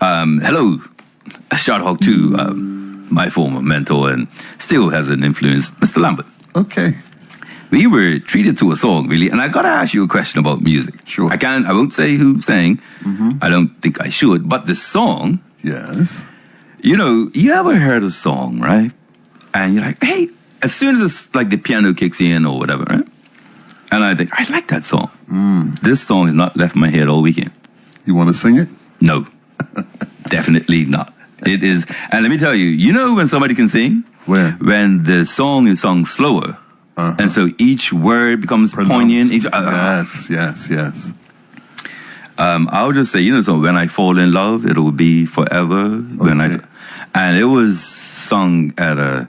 Hello, shout out to my former mentor and still has an influence, Mr. Lambert. Okay. We were treated to a song, really, and I gotta ask you a question about music. Sure. I won't say who sang. I don't think I should, but the song. Yes. You know, you ever heard a song, right? And you're like, hey, as soon as it's like the piano kicks in or whatever, right? And I think, I like that song. This song has not left my head all weekend. You want to sing it? No, definitely not. It is, and let me tell you, you know when somebody can sing? Where? When the song is sung slower. And so each word becomes poignant. Yes. I'll just say, you know, so when I fall in love, it will be forever. Okay. And it was sung at a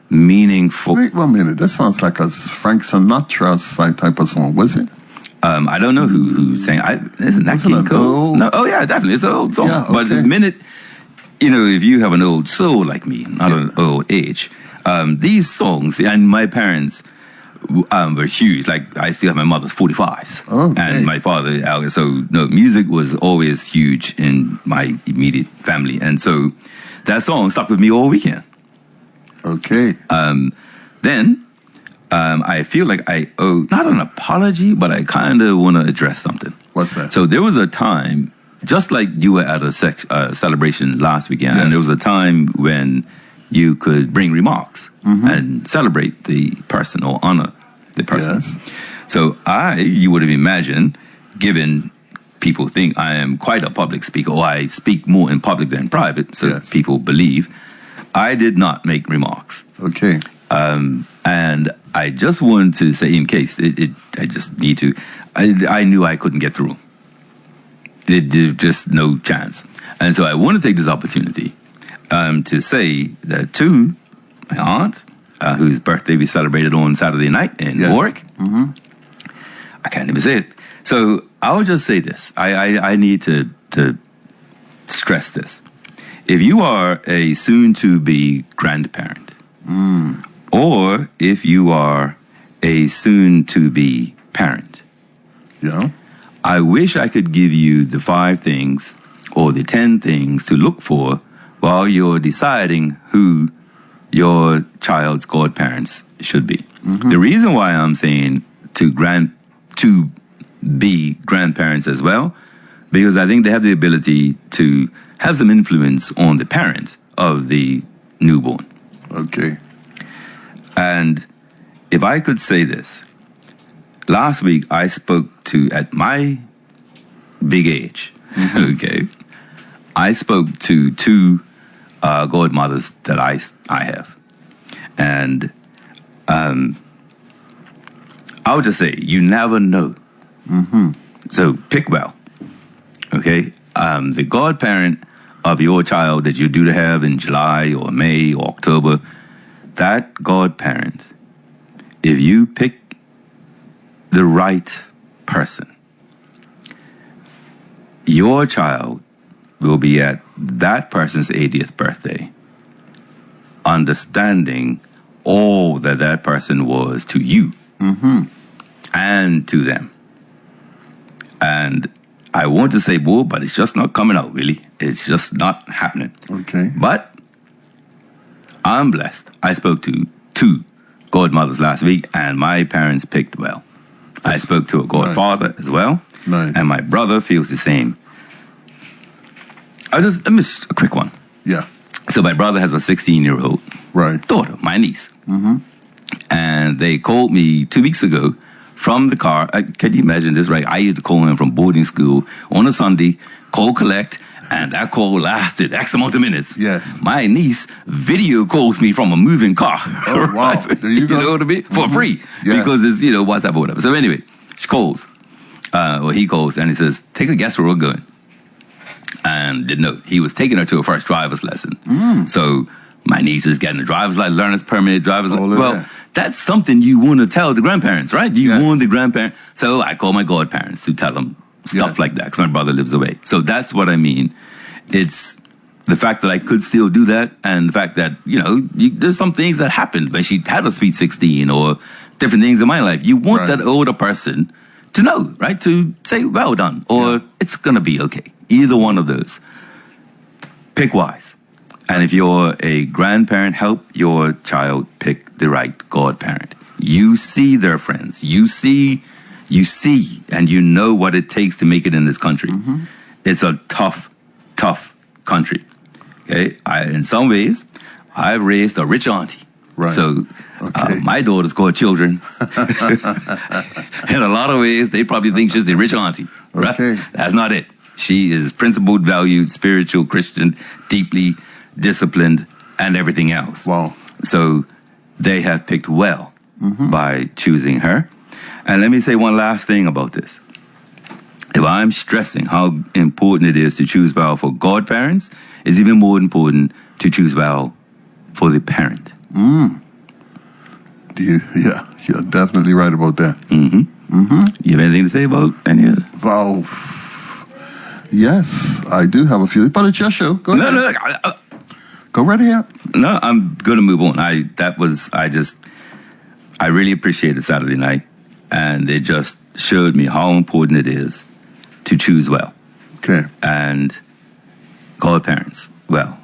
meaningful. Wait 1 minute. That sounds like a Frank Sinatra type of song. Was it? I don't know who sang. Isn't that King Cole? No. Oh yeah, definitely. It's an old song. Yeah, okay. But the minute, you know, if you have an old soul like me, not an old age. These songs, and my parents were huge. Like, I still have my mother's 45s. Okay. And my father, so no, music was always huge in my immediate family. And so that song stuck with me all weekend. Okay. Then I feel like I owe, not an apology, but I kind of want to address something. What's that? So there was a time, just like you were at a celebration last weekend, and there was a time when you could bring remarks and celebrate the person or honor the person. Yes. So you would have imagined, given people think I am quite a public speaker, or I speak more in public than private, so people believe, I did not make remarks. Okay. And I just wanted to say, in case, I just need to, I knew I couldn't get through. There's just no chance. And so I want to take this opportunity to say that to my aunt, whose birthday we celebrated on Saturday night in Warwick. I can't even say it. So I'll just say this. I need to stress this. If you are a soon-to-be grandparent, or if you are a soon-to-be parent, I wish I could give you the 5 things or the 10 things to look for while you're deciding who your child's godparents should be. The reason why I'm saying to be grandparents as well, because I think they have the ability to have some influence on the parent of the newborn. Okay. And if I could say this, last week I spoke to, at my big age, okay, I spoke to 2 godmothers that I have. And I would just say, you never know. So pick well, okay? The godparent of your child that you're due to have in July or May or October, that godparent, if you pick the right person, your child will be at that person's 80th birthday, understanding all that that person was to you and to them. And I want to say more, but it's just not coming out, really. It's just not happening. Okay. But I'm blessed. I spoke to 2 godmothers last week, and my parents picked well. I spoke to a godfather as well. Nice. And my brother feels the same. A quick one. Yeah. So my brother has a 16-year-old daughter, my niece. And they called me 2 weeks ago from the car. Can you imagine this, right? I used to call him from boarding school on a Sunday, call collect, and that call lasted X amount of minutes. Yes. My niece video calls me from a moving car. Oh, wow. There you go. You know what I mean? For free. Yeah. Because it's, you know, WhatsApp or whatever. So anyway, she calls. He calls, and he says, take a guess where we're going. And didn't know. He was taking her to her first driver's lesson. So my niece is getting a driver's license, learner's permit, driver's license. Well, that's something you want to tell the grandparents, right? You want the grandparents. So I call my godparents to tell them stuff like that, because my brother lives away. So that's what I mean. It's the fact that I could still do that, and the fact that, you know, there's some things that happened when she had a sweet 16 or different things in my life. You want that older person to know, right? To say, well done, or it's going to be okay. Either one of those. pick wise. And if you're a grandparent, help your child pick the right godparent. You see their friends. You see, and you know what it takes to make it in this country. It's a tough country. Okay, in some ways, I raised a rich auntie. Right. So Okay. my daughters call children. In a lot of ways, they probably think she's the rich auntie. Right? Okay. That's not it. She is principled, valued, spiritual, Christian, deeply disciplined, and everything else. Wow. So they have picked well by choosing her. And let me say one last thing about this. If I'm stressing how important it is to choose well for godparents, it's even more important to choose well for the parent. Yeah, you're definitely right about that. You have anything to say about any of it? Well, yes, I do have a few, but it's your show. Go ahead. No, Go right ahead. no, I'm going to move on. I really appreciated Saturday night, and it just showed me how important it is to choose well. Okay. And godparents, well,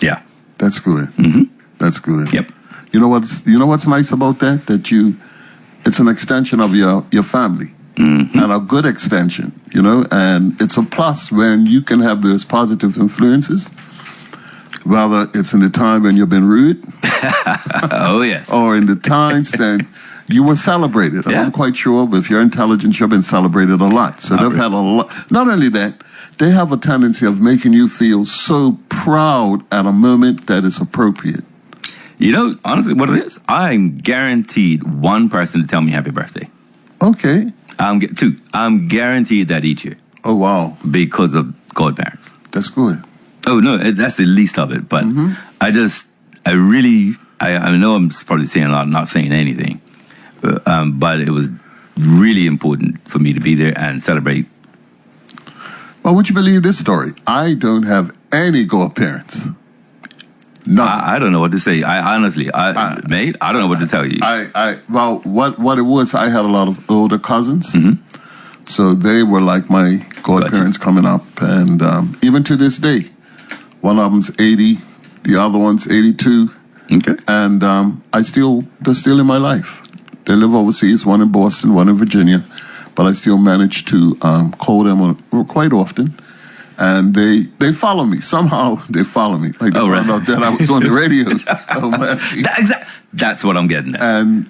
yeah. That's good. That's good. Yep. You know what's nice about that? That it's an extension of your family. And a good extension, and it's a plus when you can have those positive influences, whether it's in the time when you've been rude Oh, yes. or in the times that you were celebrated. And Yeah. I'm quite sure with your intelligence, you've been celebrated a lot. So they've had a lot. Not only that, they have a tendency of making you feel so proud at a moment that is appropriate. Honestly, what it is, I'm guaranteed one person to tell me happy birthday. Okay. Two. I'm guaranteed that each year Oh, wow. because of godparents. That's good. Oh, no, that's the least of it. But I know I'm probably saying a lot, not saying anything. But it was really important for me to be there and celebrate. Well, would you believe this story? I don't have any godparents. None. I don't know what to say. Mate, I don't know what to tell you. What it was, I had a lot of older cousins. So they were like my godparents coming up. And even to this day, one of them's 80, the other one's 82. Okay. And they're still in my life. They live overseas, one in Boston, one in Virginia. But I still manage to call them quite often. And they follow me. Somehow they follow me. Like they found out that I was on the radio. Oh, man. That's what I'm getting at. And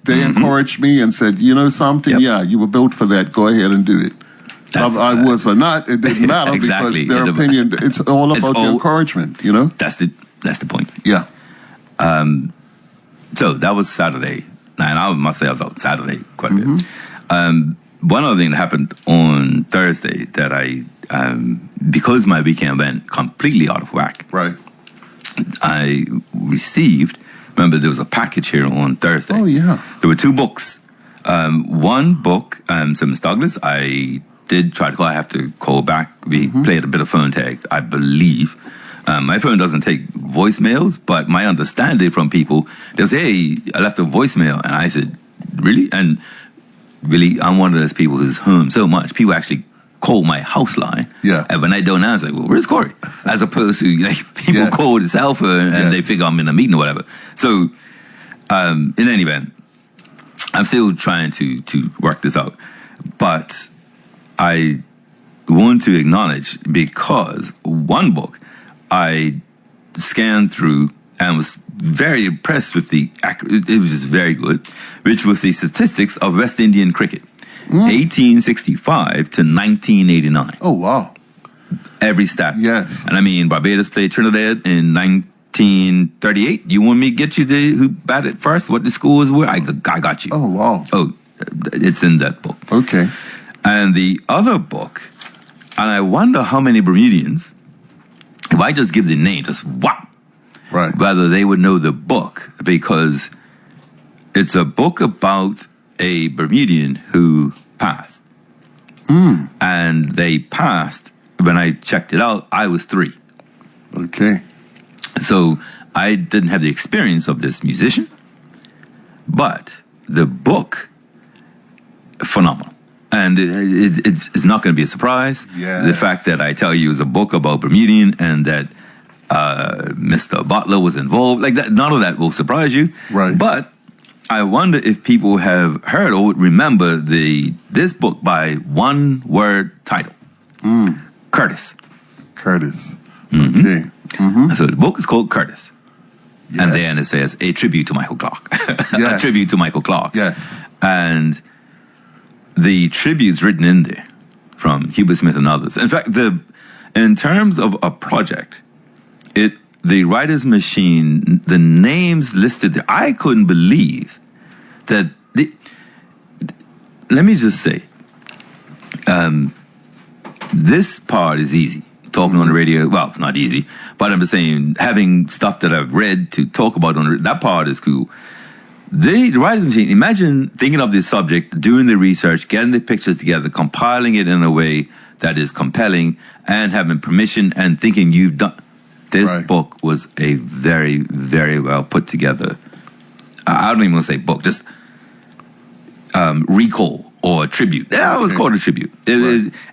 they encouraged me and said, something? Yeah, you were built for that. Go ahead and do it. Whether I was or not, it didn't matter Exactly. because their opinion, it's all about the encouragement, That's the point. Yeah. So that was Saturday. And I must say I was out Saturday quite a bit. One other thing that happened on Thursday that because my weekend went completely out of whack, Right. I received, remember there was a package here on Thursday. Oh, yeah. There were two books. One book, so Ms. Douglas, I did try to call. I have to call back. We played a bit of phone tag, I believe. My phone doesn't take voicemails, but my understanding from people, they'll say, hey, I left a voicemail. And I said, really? And really, I'm one of those people who's home so much. People actually call my house line. Yeah. And when I don't answer, well, where's Corey? As opposed to people call the cell phone and they figure I'm in a meeting or whatever. So in any event, I'm still trying to work this out. But I want to acknowledge, because one book I scanned through and was very impressed with it was just very good, which was the statistics of West Indian cricket, 1865 to 1989. Oh, wow. Every stat. Yes. And I mean, Barbados played Trinidad in 1938. You want me to get you who batted first, what the scores were? I got you. Oh, wow. Oh, it's in that book. Okay. And the other book, and I wonder how many Bermudians, if I just give the name, just whop, Right. whether they would know the book, because it's a book about a Bermudian who passed. And they passed, when I checked it out, I was 3. Okay. So I didn't have the experience of this musician, but the book, phenomenal. And it's not going to be a surprise. Yes. The fact that I tell you is a book about Bermudian and that Mr. Butler was involved, like that, none of that will surprise you. Right. But I wonder if people have heard or remember this book by one word title. Curtis. Curtis. Mm-hmm. Okay. Mm-hmm. So the book is called Curtis. Yes. And then it says a tribute to Michael Clark. Yes. A tribute to Michael Clark. Yes. And the tributes written in there from Hubert Smith and others. In fact, in terms of a project, the writer's machine, the names listed there, I couldn't believe that. Let me just say, this part is easy. Talking on the radio, well, it's not easy, but I'm just saying, having stuff that I've read to talk about that part is cool. The writer's machine, imagine thinking of this subject, doing the research, getting the pictures together, compiling it in a way that is compelling, and having permission and thinking you've done. This Right. book was a very, very well put together. I don't even want to say book, just recall or tribute. Yeah, it was called a tribute.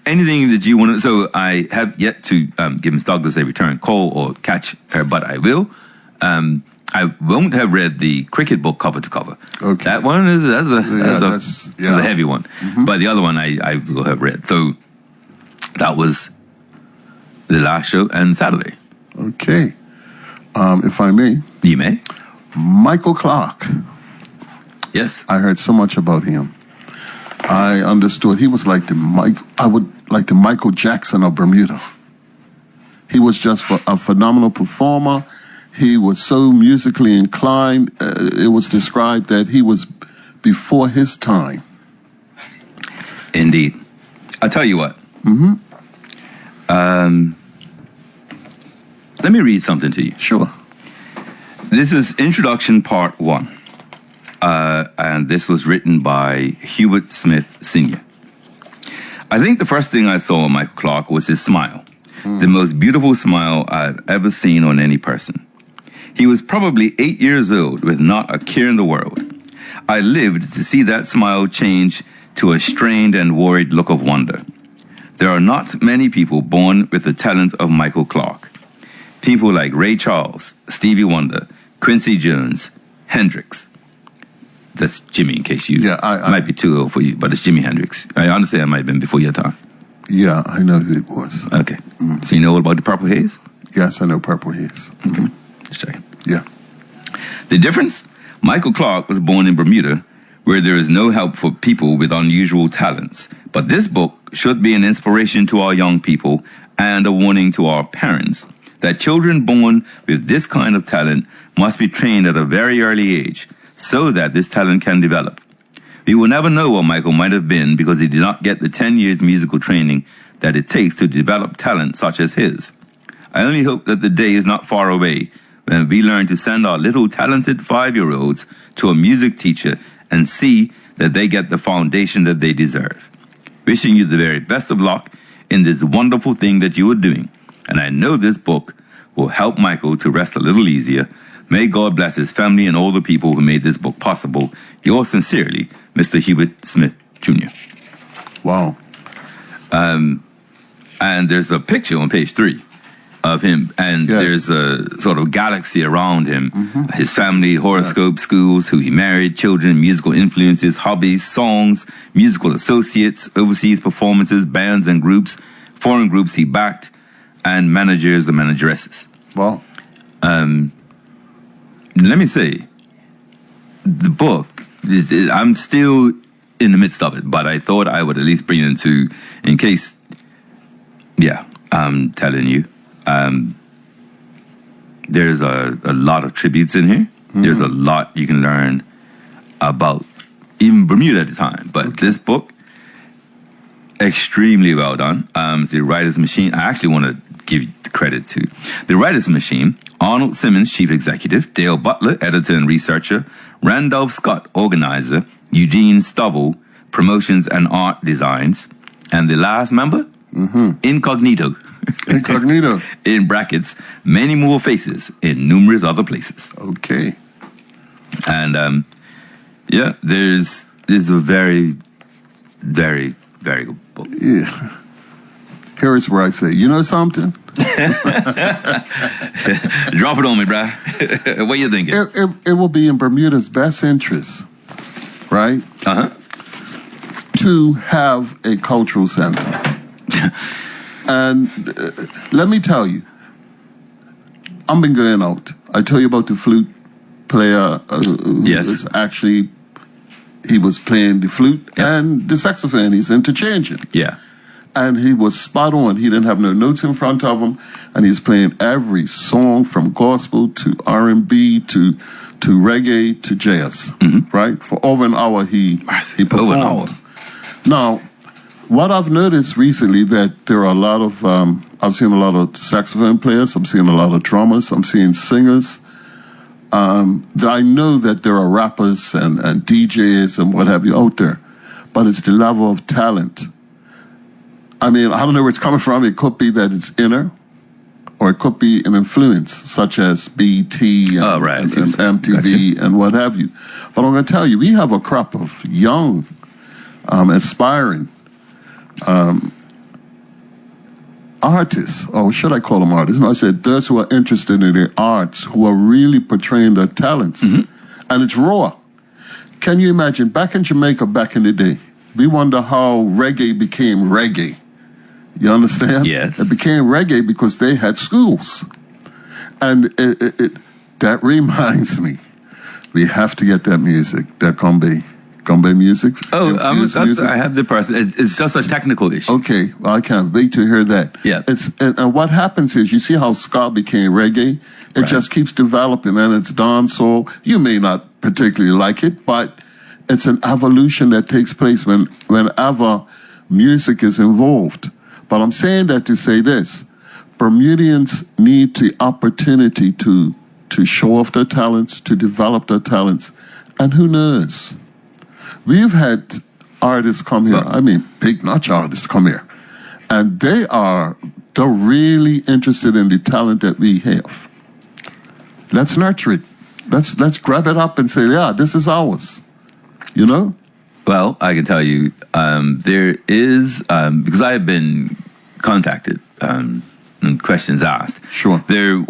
Anything that you want to. So I have yet to give Ms. Douglas a return call or catch her, but I will. I won't have read the cricket book cover to cover. Okay. That one that's a heavy one. Mm-hmm. But the other one I will have read. So that was the last show and Saturday. Okay. If I may, You may? Michael Clark. Yes. I heard so much about him. I understood he was like the Michael Jackson of Bermuda. He was just a phenomenal performer. He was so musically inclined. It was described that he was before his time. Indeed. I'll tell you what. Mm-hmm. Let me read something to you. Sure. This is Introduction Part 1. And this was written by Hubert Smith Sr. I think the first thing I saw in Michael Clark was his smile. The most beautiful smile I've ever seen on any person. He was probably 8 years old with not a care in the world. I lived to see that smile change to a strained and worried look of wonder. There are not many people born with the talent of Michael Clark. People like Ray Charles, Stevie Wonder, Quincy Jones, Hendrix. That's Jimmy, in case you... Yeah, I might be too old for you, but it's Jimi Hendrix. I understand it might have been before your time. Yeah, I know who it was. Okay. So you know all about the Purple Haze? Yes, I know Purple Haze. Mm-hmm. Just checking. Yeah. The difference? Michael Clark was born in Bermuda, where there is no help for people with unusual talents. But this book should be an inspiration to our young people and a warning to our parents that children born with this kind of talent must be trained at a very early age so that this talent can develop. We will never know what Michael might have been because he did not get the 10 years musical training that it takes to develop talent such as his. I only hope that the day is not far away when we learn to send our little talented 5-year-olds to a music teacher and see that they get the foundation that they deserve. Wishing you the very best of luck in this wonderful thing that you are doing. And I know this book will help Michael to rest a little easier. May God bless his family and all the people who made this book possible. Yours sincerely, Mr. Hubert Smith, Jr. Wow. And there's a picture on page 3 of him, and there's a sort of galaxy around him. His family, horoscope, schools, who he married, children, musical influences, hobbies, songs, musical associates, overseas performances, bands and groups, foreign groups he backed, and managers and manageresses. Wow. Let me say, the book, I'm still in the midst of it, but I thought I would at least bring it into, in case, I'm telling you, there's a lot of tributes in here. There's a lot you can learn about even Bermuda at the time. But this book, extremely well done. The Writer's Machine, I actually want to give the credit to the Writer's Machine, Arnold Simmons, Chief Executive, Dale Butler, Editor and Researcher, Randolph Scott, Organizer, Eugene Stovall, Promotions and Art Designs, and the last member, Incognito. Incognito. In brackets, many more faces in numerous other places. Okay. And there's a very, very Very good book. Yeah. Here is where I say, you know something? Drop it on me, bro. What you thinking? It will be in Bermuda's best interest, right? To have a cultural center. And let me tell you, I've been going out. I tell you about the flute player who was actually, he was playing the flute and the saxophone. He's interchanging. Yeah. And he was spot on. He didn't have no notes in front of him, and he's playing every song from gospel to R&B to reggae to jazz, right? For over an hour he performed. Over an hour. Now, what I've noticed recently that there are a lot of, I've seen a lot of saxophone players, I'm seeing a lot of drummers, I'm seeing singers. That I know that there are rappers and DJs and what have you out there, but it's the level of talent. I mean, I don't know where it's coming from. It could be that it's inner, or it could be an influence, such as BT and, and MTV and what have you. But I'm going to tell you, we have a crop of young, aspiring artists, or should I call them artists? No, I said those who are interested in their arts, who are really portraying their talents. And it's raw. Can you imagine, back in Jamaica, back in the day, we wonder how reggae became reggae. You understand? Yes. It became reggae because they had schools. And that reminds me, we have to get that music, that Gombe music. Oh, I have the person. It's just a technical issue. Okay, well, I can't wait to hear that. Yeah. And what happens is, you see how ska became reggae? It just keeps developing, and it's dancehall. You may not particularly like it, but it's an evolution that takes place whenever music is involved. But I'm saying that to say this: Bermudians need the opportunity to show off their talents, to develop their talents, and who knows? We've had artists come here, I mean, big-notch artists come here, and they're really interested in the talent that we have. Let's nurture it. Let's grab it up and say, yeah, this is ours. You know? Well, I can tell you, there is, because I have been contacted and questions asked. Sure. There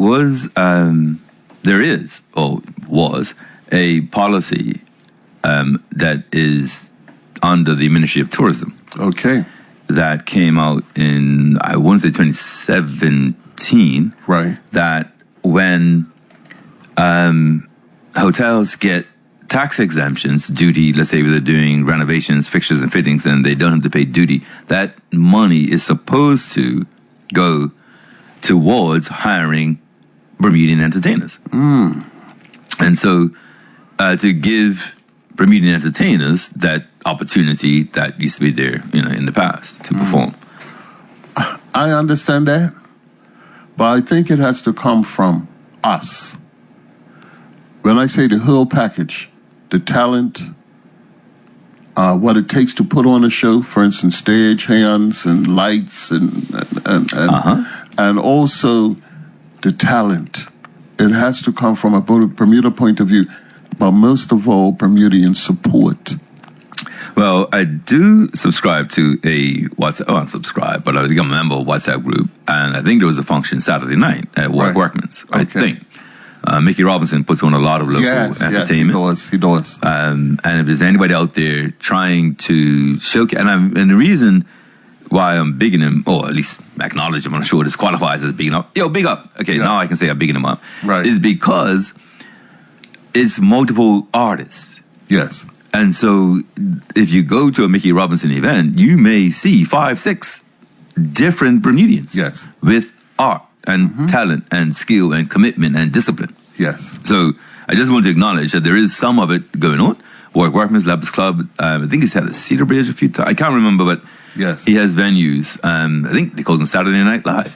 is, or was, a policy that is under the Ministry of Tourism. Okay. That came out in, I want to say 2017. Right. That when hotels get tax exemptions, duty, let's say they're doing renovations, fixtures and fittings, and they don't have to pay duty, that money is supposed to go towards hiring Bermudian entertainers. And so to give Bermudian entertainers that opportunity that used to be there, in the past to perform. I understand that, but I think it has to come from us. When I say the whole package, the talent, what it takes to put on a show, for instance, stage hands and lights and also the talent. It has to come from a Bermuda point of view, but most of all, Bermudian support. Well, I do subscribe to a WhatsApp, I don't subscribe, but I think I'm a member of a WhatsApp group, and I think there was a function Saturday night at Workman's, I think. Mickey Robinson puts on a lot of local entertainment. Yes, he does. And if there's anybody out there trying to showcase, and the reason why I'm bigging him, or at least acknowledge him, I'm not sure this qualifies as bigging up. Yo, big up. Okay, now I can say I'm bigging him up. Right. Is because it's multiple artists. Yes. And so if you go to a Mickey Robinson event, you may see 5, 6 different Bermudians. Yes. With art and talent and skill and commitment and discipline. Yes. So I just want to acknowledge that there is some of it going on. Workman's Labs Club, I think he's had a Cedar Bridge a few times. I can't remember, but yes, he has venues. I think they call them Saturday Night Live.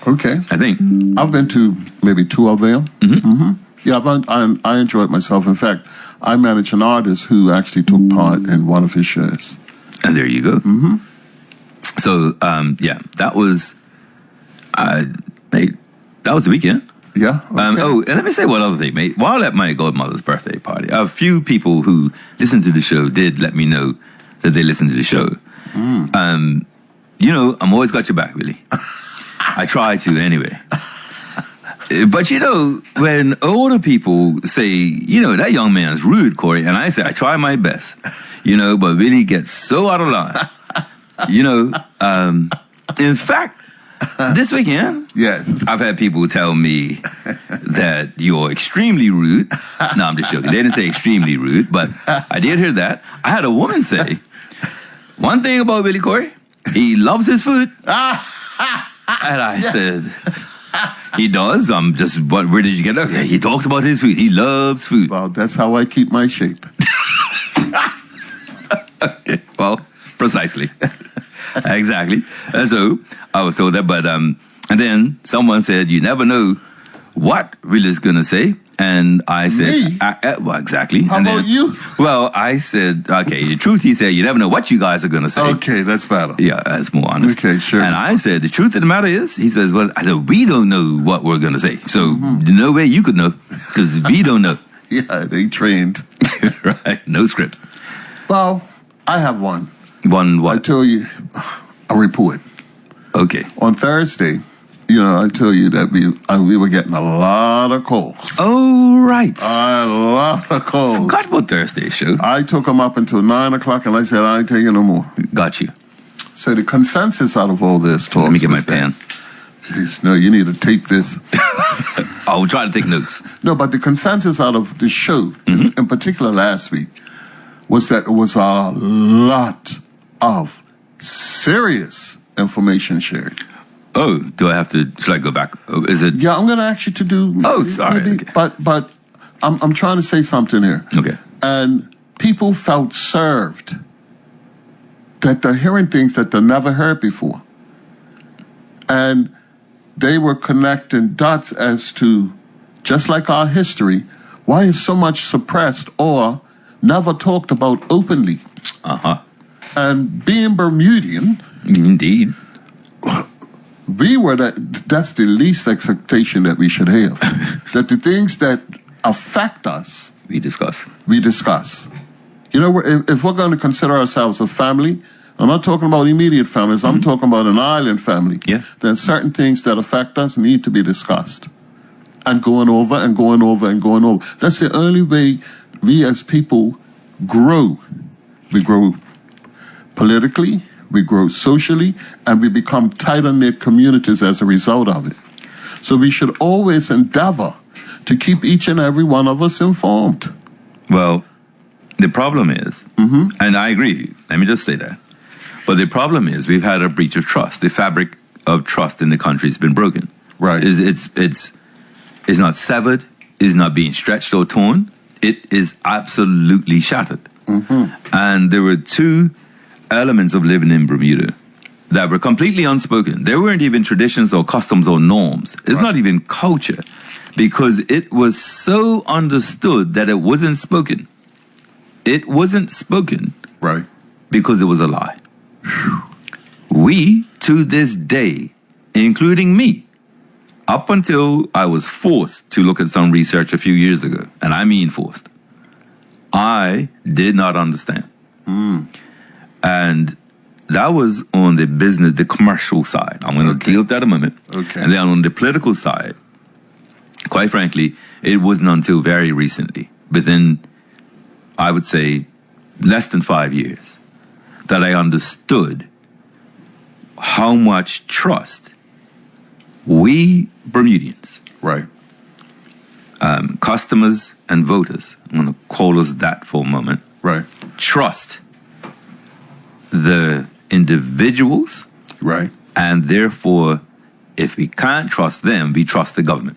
Okay. I think. I've been to maybe 2 of them. Yeah, I enjoyed myself. In fact, I managed an artist who actually took part in one of his shows. And there you go. So, that was, mate, that was the weekend. Yeah. Okay. And let me say one other thing, mate. While at my godmother's birthday party, a few people who listened to the show did let me know that they listened to the show. You know, I'm always got your back, Willie. I try to anyway. But you know, when older people say, you know, that young man's rude, Corey, and I say, I try my best, you know, but Willie gets so out of line. You know, in fact, this weekend, Yes. I've had people tell me that you're extremely rude. No, I'm just joking. They didn't say extremely rude, but I did hear that. I had a woman say, one thing about Willie Corey, he loves his food. And I said, he does. Where did you get it? Okay, he talks about his food. He loves food. Well, that's how I keep my shape. Okay, well, precisely. Exactly. And so I was told that, but and then someone said, you never know what Willie's gonna say. And I said, Me? Well, exactly. How and about you? Well, I said, okay, the truth, he said, you never know what you guys are gonna say. Okay, that's better. Yeah, that's more honest. Okay, sure. And I said, the truth of the matter is, he says, well, I said, we don't know what we're going to say. So no way you could know, because we don't know. Yeah, they trained. Right? No scripts. Well, I have one. One I what? tell you, a report. Okay. On Thursday, you know, I tell you that we were getting a lot of calls. Oh, right. A lot of calls. Forgot about Thursday's show. I took them up until 9 o'clock, and I said, I ain't taking no more. Got you. So the consensus out of all this talk. Let me get my pen. Jeez, no, you need to tape this. I'll try to take notes. No, but the consensus out of the show, in particular last week, was that it was a lot of serious information shared. Oh, do I have to, should I go back? Oh, is it? Yeah, I'm going to ask you to do. Oh, sorry. Maybe, Okay. But I'm trying to say something here. Okay. And people felt served that they're hearing things that they never heard before. And they were connecting dots as to, just like our history, why is so much suppressed or never talked about openly? Uh-huh. And being Bermudian, Indeed. that's the least expectation that we should have. That the things that affect us, We discuss. we discuss. You know, if we're going to consider ourselves a family, I'm not talking about immediate families, I'm talking about an island family. Yeah. Then certain things that affect us need to be discussed. And going over and going over and going over. That's the only way we as people grow. We grow politically, we grow socially, and we become tighter-knit communities as a result of it. So we should always endeavor to keep each and every one of us informed. Well, the problem is, and I agree, let me just say that, but the problem is we've had a breach of trust. The fabric of trust in the country has been broken. Right. It's not severed, it's not being stretched or torn. It is absolutely shattered. And there were two elements of living in Bermuda that were completely unspoken. There weren't even traditions or customs or norms. It's not even culture, because it was so understood that it wasn't spoken. It wasn't spoken Right. because it was a lie. We, to this day, including me, up until I was forced to look at some research a few years ago, and I mean forced, I did not understand. And that was on the business, the commercial side. I'm going to deal with that in a moment. Okay. And then on the political side, quite frankly, it wasn't until very recently, within, I would say, less than 5 years, that I understood how much trust we Bermudians, Right. customers and voters, I'm going to call us that for a moment, Right. trust the individuals, Right. and therefore, if we can't trust them, we trust the government.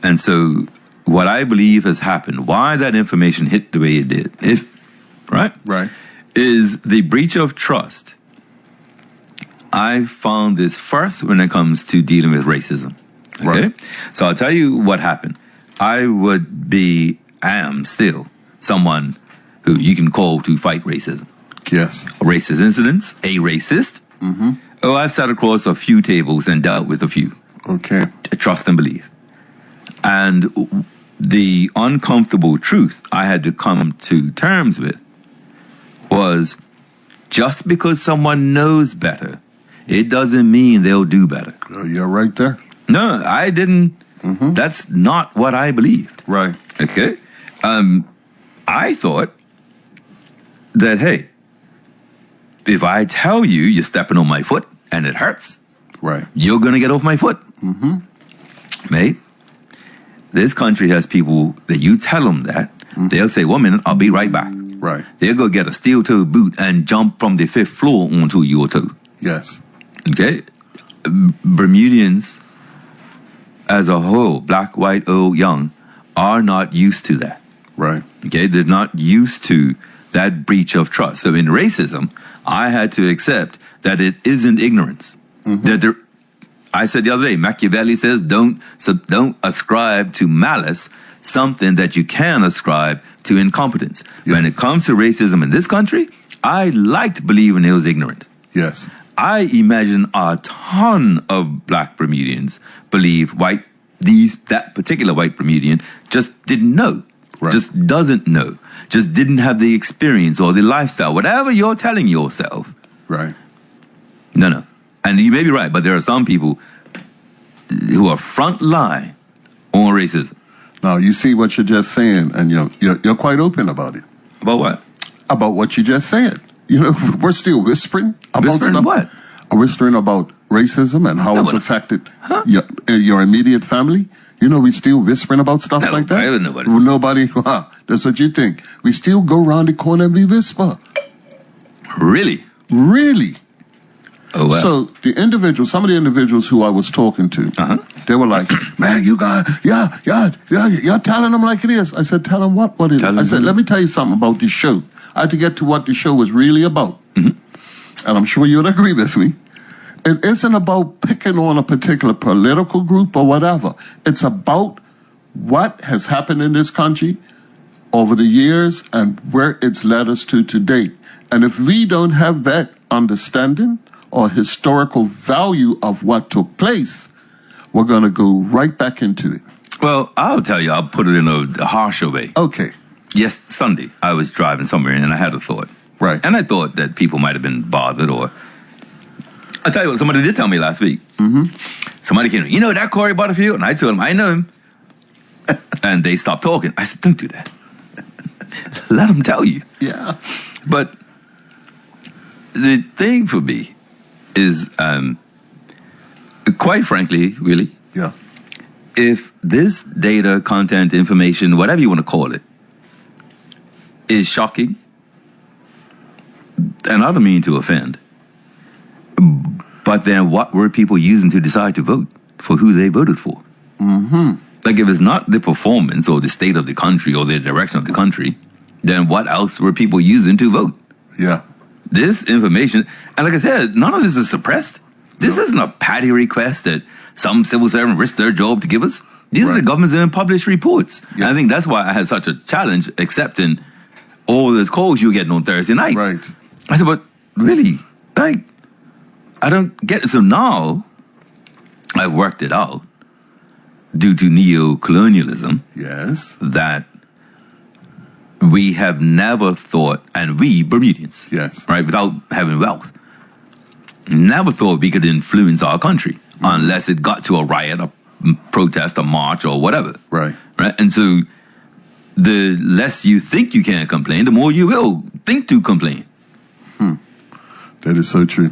And so what I believe has happened, why that information hit the way it did, Right. is the breach of trust. I found this first when it comes to dealing with racism. Okay? Right. So I'll tell you what happened. I am still someone who you can call to fight racism. Yes. Racist incidents, a racist. Oh, I've sat across a few tables and dealt with a few. Okay. Trust and believe. And the uncomfortable truth I had to come to terms with was just because someone knows better, it doesn't mean they'll do better. You're right there. No, I didn't. That's not what I believed. Right. Okay? I thought that, hey, if I tell you you're stepping on my foot and it hurts, Right. you're going to get off my foot. Mate, this country has people that you tell them that, they'll say, 1 minute, I'll be right back. Right. They'll go get a steel-toed boot and jump from the 5th floor onto your toe. Yes. Okay? Bermudians, as a whole, black, white, old, young, are not used to that. Right. Okay? They're not used to that breach of trust. So in racism, I had to accept that it isn't ignorance. That I said the other day, Machiavelli says, don't ascribe to malice something that you can ascribe to incompetence. Yes. When it comes to racism in this country, I liked believing it was ignorant. Yes. I imagine a ton of black Bermudians believe that particular white Bermudian just didn't know. Right. Just doesn't know. Just didn't have the experience or the lifestyle. Whatever you're telling yourself. Right. No. And you may be right, but there are some people who are front line on racism. Now, you see what you're just saying, and you're quite open about it. About what? About what you just said. You know, we're still whispering about Whispering stuff. what? Whispering about racism and how it's affected your immediate family. You know, we still whispering about stuff No, like that. I don't know what it is. Nobody. That's what you think. We still go around the corner and we whisper. Really? Really? Oh, wow. So some of the individuals who I was talking to, they were like, "Man, you got, you're telling them like it is." I said, "Tell them what it is." I said, "Let me tell you something about this show." I had to get to what the show was really about, and I'm sure you would agree with me. It isn't about picking on a particular political group or whatever. It's about what has happened in this country over the years and where it's led us to today. And if we don't have that understanding or historical value of what took place, we're going to go right back into it. Well, I'll tell you, I'll put it in a harsher way. Okay. Yes, Sunday, I was driving somewhere and I had a thought. Right. And I thought that people might have been bothered or... I'll tell you what, somebody did tell me last week. Somebody came to me, you know that Corey Butterfield? And I told him, I know him. And they stopped talking. I said, don't do that. Let them tell you. Yeah. But the thing for me is, quite frankly, really, Yeah. if this data, content, information, whatever you want to call it, is shocking, and I don't mean to offend, but then what were people using to decide to vote for who they voted for? Like if it's not the performance or the state of the country or the direction of the country, then what else were people using to vote? Yeah. This information, and like I said, none of this is suppressed. This isn't a patty request that some civil servant risked their job to give us. These are the government's own published reports. Yes. And I think that's why I had such a challenge accepting all those calls you were getting on Thursday night. Right. I said, but really, like, I don't get it. So now I've worked it out due to neo-colonialism Yes. that we have never thought, and we Bermudians, Yes. right, without having wealth, never thought we could influence our country unless it got to a riot, a protest, a march, or whatever. Right. Right? And so the less you think you can complain, the more you will think to complain. That is so true.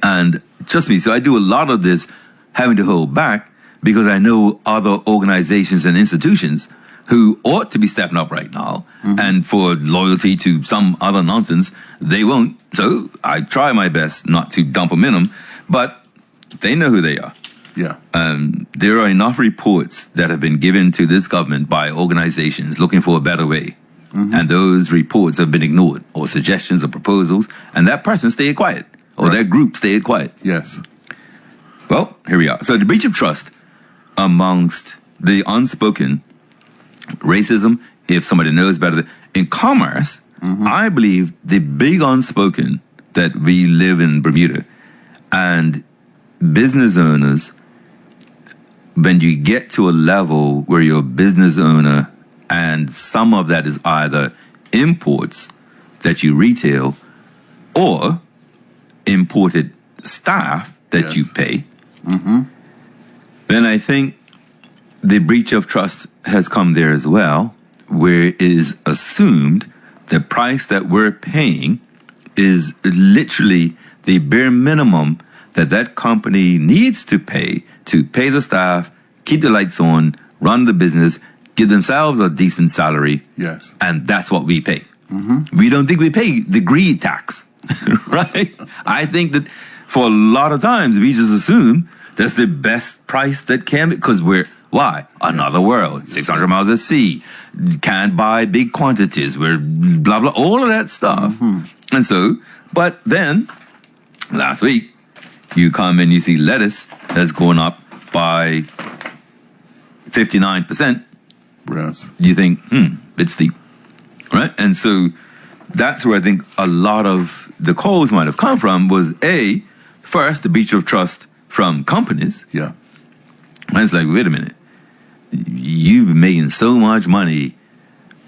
And trust me, so I do a lot of this having to hold back because I know other organizations and institutions who ought to be stepping up right now, and for loyalty to some other nonsense, they won't. So I try my best not to dump them in them, but they know who they are. Yeah. There are enough reports that have been given to this government by organizations looking for a better way. And those reports have been ignored, or suggestions or proposals, and that person stayed quiet, or that group stayed quiet. Yes. Well, here we are. So the breach of trust amongst the unspoken racism, if somebody knows better, in commerce, I believe the big unspoken that we live in Bermuda, and business owners, when you get to a level where you're a business owner and some of that is either imports that you retail or imported staff that Yes. you pay, then I think the breach of trust has come there as well, where it is assumed the price that we're paying is literally the bare minimum that that company needs to pay the staff, keep the lights on, run the business, give themselves a decent salary, Yes. and that's what we pay. We don't think we pay the greed tax, right? I think that for a lot of times we just assume that's the best price that can be, because why? Another world, 600 miles at sea, can't buy big quantities, we're blah, blah, all of that stuff. And so, but then last week, you come and you see lettuce that's going up by 59%. Yes. You think, bit steep, right? And so that's where I think a lot of the calls might have come from was first, the breach of trust from companies. Yeah. And it's like, wait a minute, you've been making so much money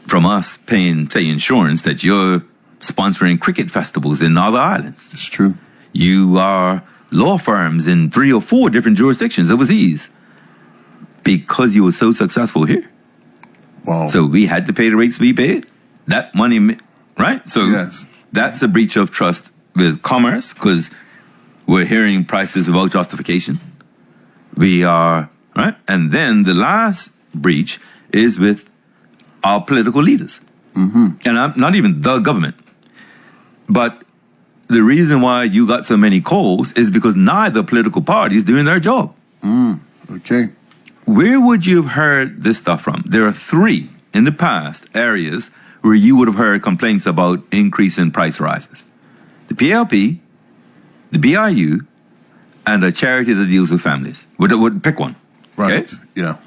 from us paying, say, insurance that you're sponsoring cricket festivals in other islands. It's true. You are law firms in 3 or 4 different jurisdictions overseas because you were so successful here. Wow. So we had to pay the rates we paid. That money, right? So Yes. that's a breach of trust with commerce because we're hearing prices without justification. We are, right? And then the last breach is with our political leaders. And I'm not even the government. But the reason why you got so many calls is because neither political party is doing their job. Okay. Where would you have heard this stuff from? There are 3 in the past areas where you would have heard complaints about increase in price rises. The PLP, the BIU, and a charity that deals with families. Would pick one. Right. Okay? Yeah.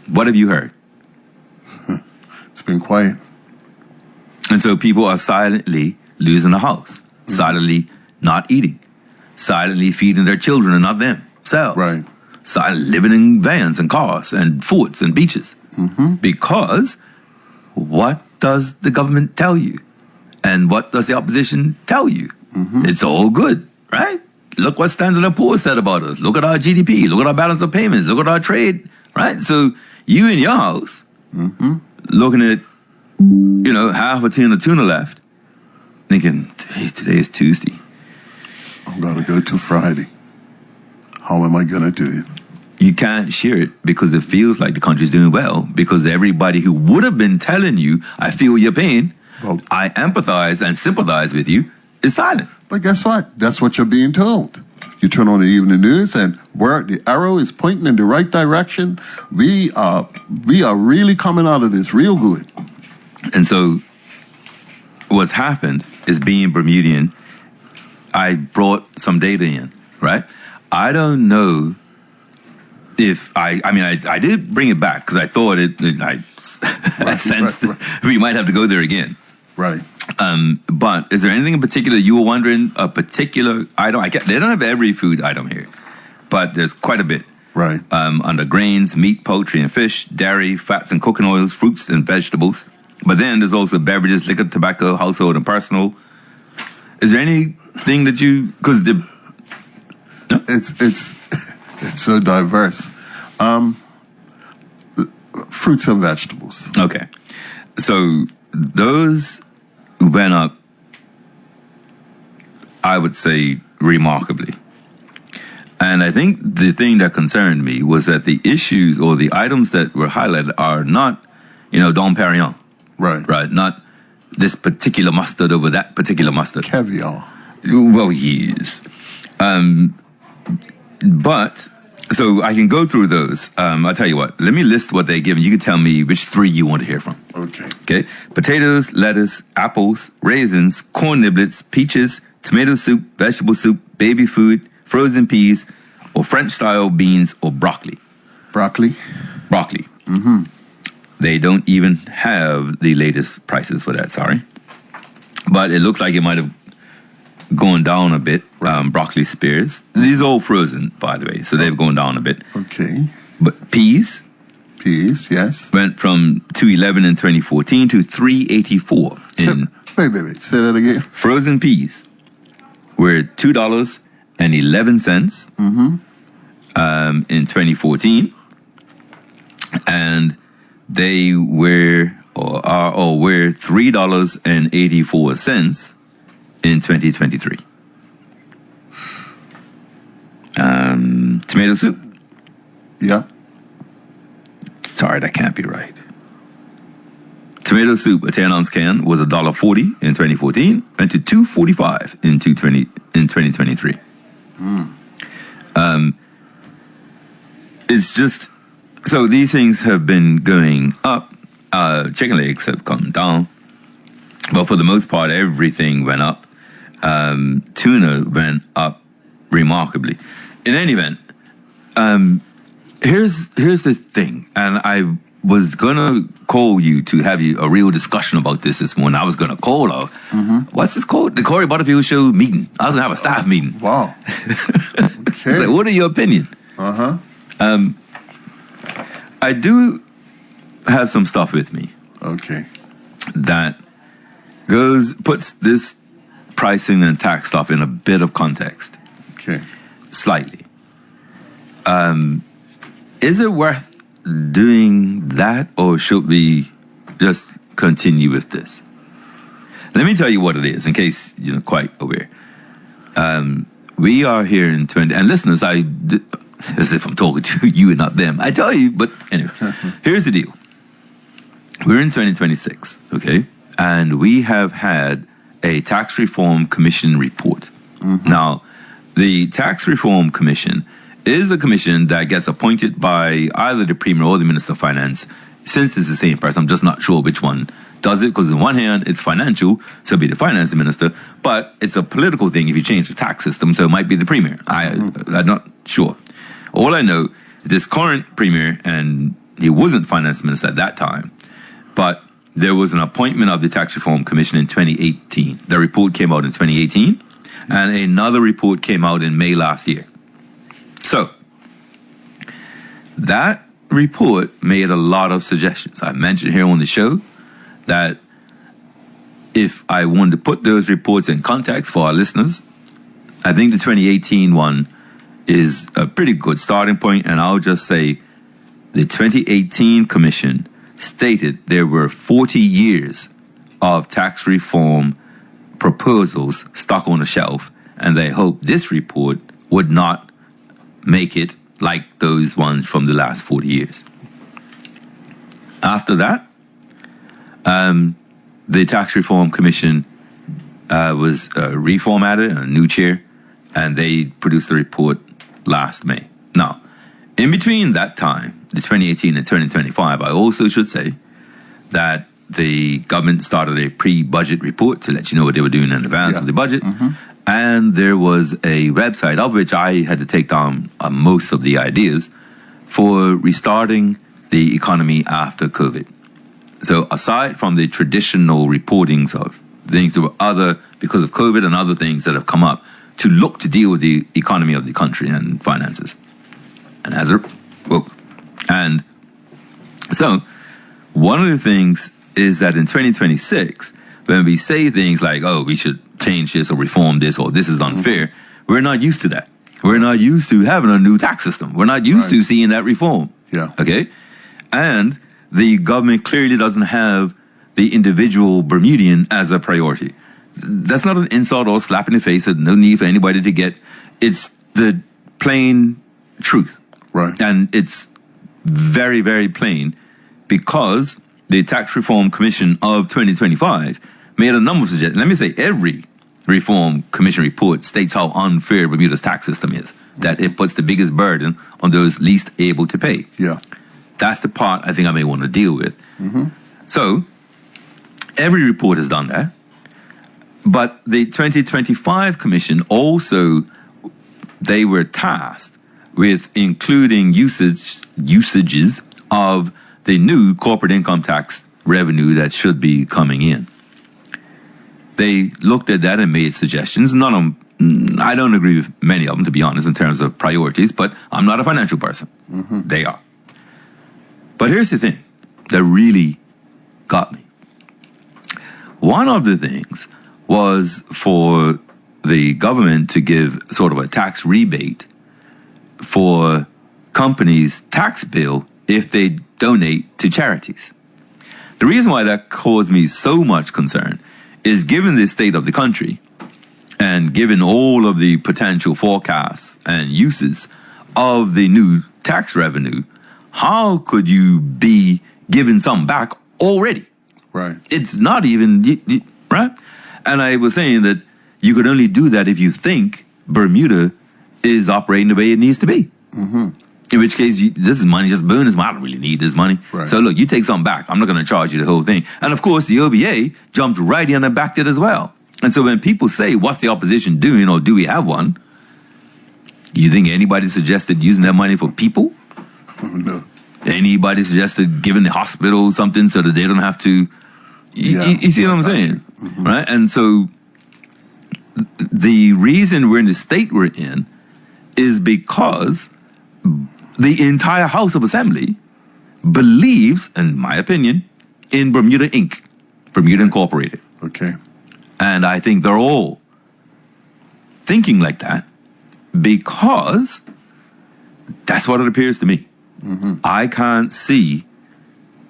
What have you heard? It's been quiet. And so people are silently losing the house, silently not eating, silently feeding their children and not themselves. Right. Living in vans and cars and forts and beaches. Because what does the government tell you? And what does the opposition tell you? It's all good, right? Look what Standard & Poor's said about us. Look at our GDP. Look at our balance of payments. Look at our trade, right? So you in your house, looking at, half a tin of tuna left, thinking, hey, today is Tuesday. I'm going to go to Friday. How am I going to do it? You can't share it because it feels like the country's doing well because everybody who would have been telling you, I feel your pain, Well, I empathize and sympathize with you, is silent. But guess what? That's what you're being told. You turn on the evening news and where the arrow is pointing in the right direction, we are really coming out of this real good. And so what's happened is being Bermudian, I brought some data in, right? I don't know if I did bring it back because I thought I sensed we might have to go there again. Right. But is there anything in particular you were wondering, a particular item? They don't have every food item here, but there's quite a bit. Right. Under grains, meat, poultry, and fish, dairy, fats and cooking oils, fruits and vegetables. But then there's also beverages, liquor, tobacco, household, and personal. Is there anything that because it's so diverse. Fruits and vegetables. Okay. So those went up, I would say, remarkably. And I think the thing that concerned me was that the issues or the items that were highlighted are not, Dom Perignon. Right. Right. Not this particular mustard over that particular mustard. Caviar. Well, yes. But, so I can go through those. I'll tell you what. Let me list what they give, and you can tell me which 3 you want to hear from. Okay. Okay? Potatoes, lettuce, apples, raisins, corn niblets, peaches, tomato soup, vegetable soup, baby food, frozen peas, or French-style beans, or broccoli. Broccoli. Broccoli. They don't even have the latest prices for that, sorry. But it looks like it might have gone down a bit. Broccoli spears. These are all frozen, by the way, so they've gone down a bit. Okay. But peas Peas, yes. went from $2.11 in 2014 to $3.84 in Wait. Say that again. frozen peas. were $2.11 in 2014, and they were were $3.84 in 2023. Tomato soup. Yeah. Sorry, that can't be right. Tomato soup, a 10-ounce can, was $1.40 in 2014, went to $2.45 in 2023. It's just, so these things have been going up. Chicken legs have come down, but for the most part, everything went up. Tuna went up remarkably. In any event, here's the thing, and I was gonna call you to have a real discussion about this morning. I was gonna call what's this called? The Corey Butterfield Show meeting. I was gonna have a staff meeting. Wow. Okay. Like, what are your opinion? I do have some stuff with me. Okay. That puts this pricing and tax stuff in a bit of context. Okay. Slightly. Is it worth doing that, or should we just continue with this? Let me tell you what it is, in case you're not quite aware. We are here in 20, and listeners, as if I'm talking to you and not them. I tell you, but anyway, here's the deal. We're in 2026, okay? And we have had a Tax Reform Commission report. Now, the Tax Reform Commission is a commission that gets appointed by either the Premier or the Minister of Finance. Since it's the same person, I'm just not sure which one does it, because on one hand, it's financial, so it'll be the Finance Minister, but it's a political thing if you change the tax system, so it might be the Premier. I'm not sure. All I know is this current Premier, and he wasn't Finance Minister at that time, but there was an appointment of the Tax Reform Commission in 2018. The report came out in 2018, and another report came out in May last year. So, that report made a lot of suggestions. I mentioned here on the show that if I wanted to put those reports in context for our listeners, I think the 2018 one is a pretty good starting point, and I'll just say the 2018 Commission stated there were 40 years of tax reform proposals stuck on the shelf, and they hope this report would not make it like those ones from the last 40 years. After that, the Tax Reform Commission was reformatted, a new chair, and they produced the report last May. Now, in between that time, the 2018 and 2025, I also should say that the government started a pre-budget report to let you know what they were doing in advance of the budget. And there was a website of which I had to take down most of the ideas for restarting the economy after COVID. So aside from the traditional reportings of things that were other because of COVID and other things that have come up to look to deal with the economy of the country and finances. And so one of the things is that in 2026, when we say things like, oh, we should change this or reform this or this is unfair, we're not used to that. We're not used to having a new tax system. We're not used to seeing that reform. Okay? And the government clearly doesn't have the individual Bermudian as a priority. That's not an insult or slap in the face. There's no need for anybody to get. It's the plain truth. And it's very, very plain because the Tax Reform Commission of 2025 made a number of suggestions. Let me say, every Reform Commission report states how unfair Bermuda's tax system is, that it puts the biggest burden on those least able to pay. That's the part I think I may want to deal with. So, every report has done that. But the 2025 Commission also, they were tasked with including usages of the new corporate income tax revenue that should be coming in. They looked at that and made suggestions. None of them, I don't agree with many of them, to be honest, in terms of priorities, but I'm not a financial person. They are. But here's the thing that really got me. One of the things was for the government to give sort of a tax rebate for companies' tax bill if they donate to charities. The reason why that caused me so much concern is given the state of the country and given all of the potential forecasts and uses of the new tax revenue, how could you be giving some back already? Right. It's not even, right? And I was saying that you could only do that if you think Bermuda is operating the way it needs to be. Mm-hmm. In which case, this is money, just bonus. I don't really need this money. Right. So look, you take something back. I'm not going to charge you the whole thing. And of course, the OBA jumped right in and backed it as well. And so when people say, what's the opposition doing, or do we have one? You think anybody suggested using that money for people? No. Anybody suggested giving the hospital something so that they don't have to? You see what I'm saying? Mm-hmm. Right? And so the reason we're in the state we're in is because the entire House of Assembly believes, in my opinion, in Bermuda Inc., Bermuda Incorporated. Okay. And I think they're all thinking like that because that's what it appears to me. Mm-hmm. I can't see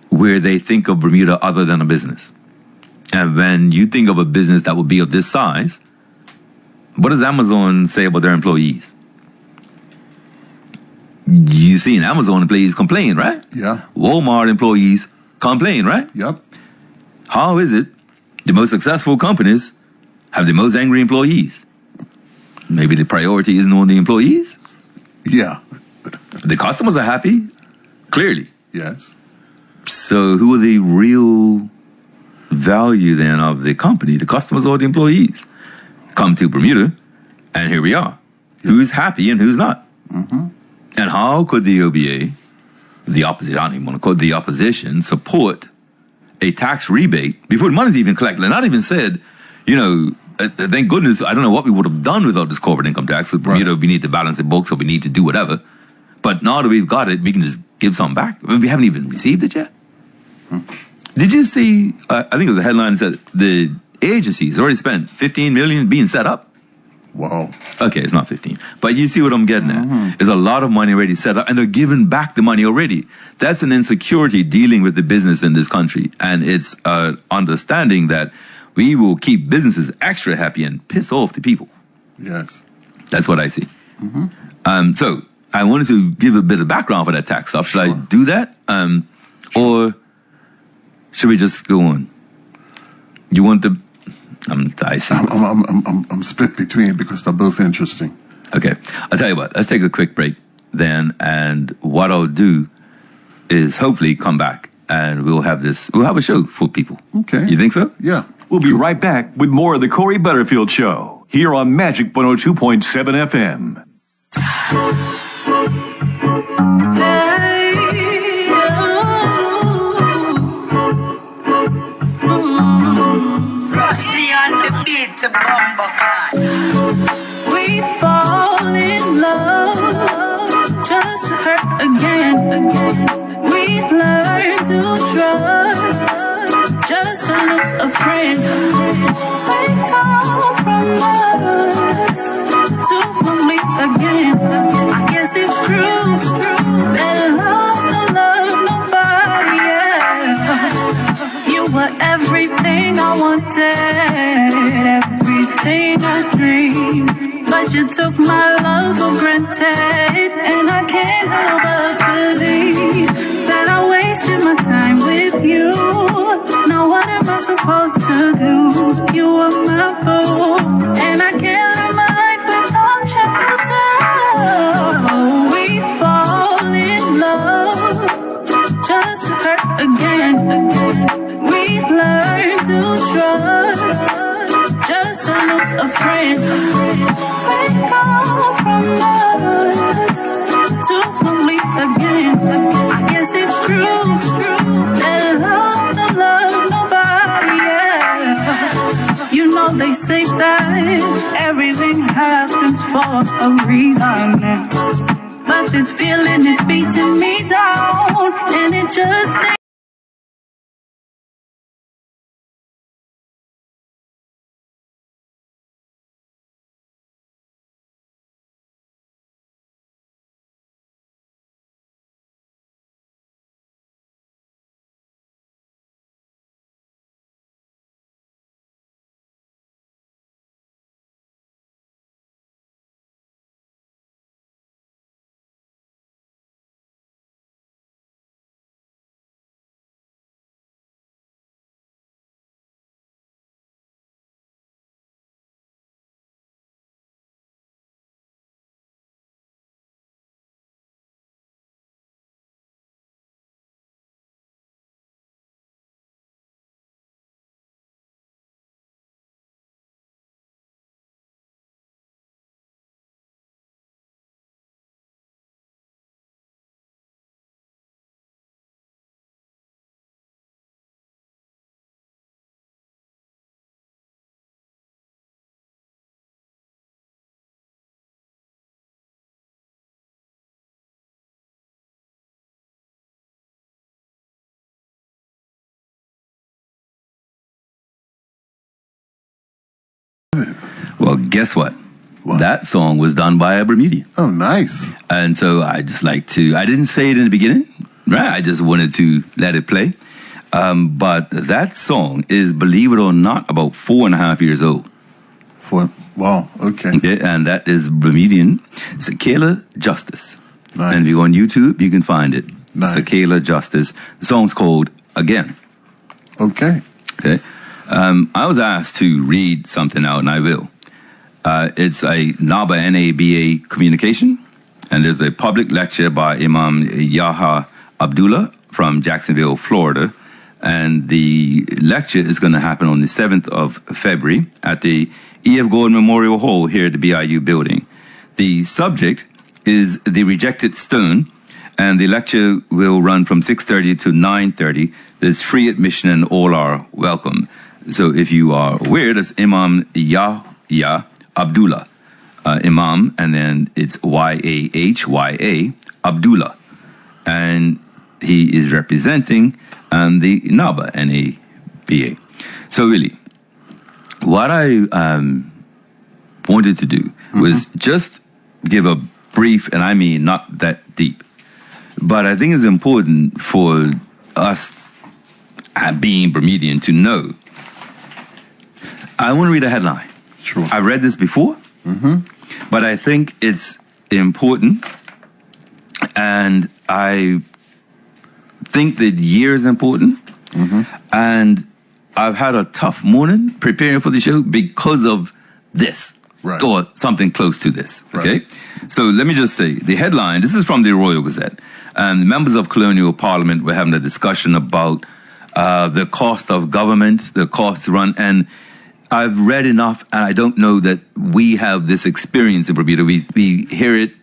where they think of Bermuda other than a business. And when you think of a business that would be of this size, what does Amazon say about their employees? You seen Amazon employees complain, right? Yeah. Walmart employees complain, right? Yep. How is it the most successful companies have the most angry employees? Maybe the priority isn't on the employees? Yeah. The customers are happy, clearly. Yes. So who are the real value then of the company, the customers or the employees? Come to Bermuda, and here we are. Yeah. Who's happy and who's not? Mm-hmm. And how could the OBA, the opposition, I don't even want to call it the opposition, support a tax rebate before the money's even collected? Not even said, thank goodness, I don't know what we would have done without this corporate income tax. Bermuda, we need to balance the books or we need to do whatever. But now that we've got it, we can just give something back. We haven't even received it yet. Did you see, I think it was a headline that said the agencies already spent $15 million being set up? Wow. Okay, it's not 15. But you see what I'm getting at. There's a lot of money already set up, and they're giving back the money already. That's an insecurity dealing with the business in this country. And it's understanding that we will keep businesses extra happy and piss off the people. Yes. That's what I see. So I wanted to give a bit of background for that tax stuff. Should I do that? Or should we just go on? You want the... I'm split between because they're both interesting. Okay. I'll tell you what. Let's take a quick break then. And what I'll do is hopefully come back and we'll have a show for people. Okay. You think so? Yeah. We'll be right back with more of the Corey Butterfield Show here on Magic 102.7 FM. We fall in love just to hurt again. We learn to trust just to lose a friend. We go from us to complete again. I guess it's true that love don't love nobody else. You were everything I wanted, everything I dreamed. But you took my love for granted, and I can't help but believe that I wasted my time with you. Now what am I supposed to do? You are my boo, and I can't live my life without you. So we fall in love just to hurt again. We learn to trust just to lose a friend. We go from us to complete again. I guess it's true that love don't love nobody else. You know they say that everything happens for a reason, but this feeling is beating me down, and it just Guess what? What? That song was done by a Bermudian. Oh, nice. And so I just like to, I didn't say it in the beginning, right? I just wanted to let it play. But that song is, believe it or not, about 4.5 years old. Wow, okay. And that is Bermudian Sakela Justice. Nice. And if you go on YouTube, you can find it. Nice. Sakela Justice. The song's called Again. Okay. Okay. I was asked to read something out, and I will. It's a NABA, N-A-B-A communication, and there's a public lecture by Imam Yahya Abdullah from Jacksonville, Florida, and the lecture is going to happen on the 7th of February at the E.F. Gordon Memorial Hall here at the BIU building. The subject is the rejected stone, and the lecture will run from 6:30 to 9:30. There's free admission and all are welcome. So if you are aware, that's Imam Yahya Abdullah, Imam, and then it's Y-A-H-Y-A, Abdullah. And he is representing the NABA, N-A-B-A. So really, what I wanted to do was just give a brief, and I mean not that deep, but I think it's important for us, being Bermudian, to know. I want to read a headline. Sure. I've read this before, but I think it's important, and I think that year is important, and I've had a tough morning preparing for the show because of this, right, or something close to this, okay? Right. So let me just say, the headline, this is from the Royal Gazette, and the members of Colonial Parliament were having a discussion about the cost of government, the cost to run, and I've read enough, and I don't know that we have this experience in Bermuda. We hear it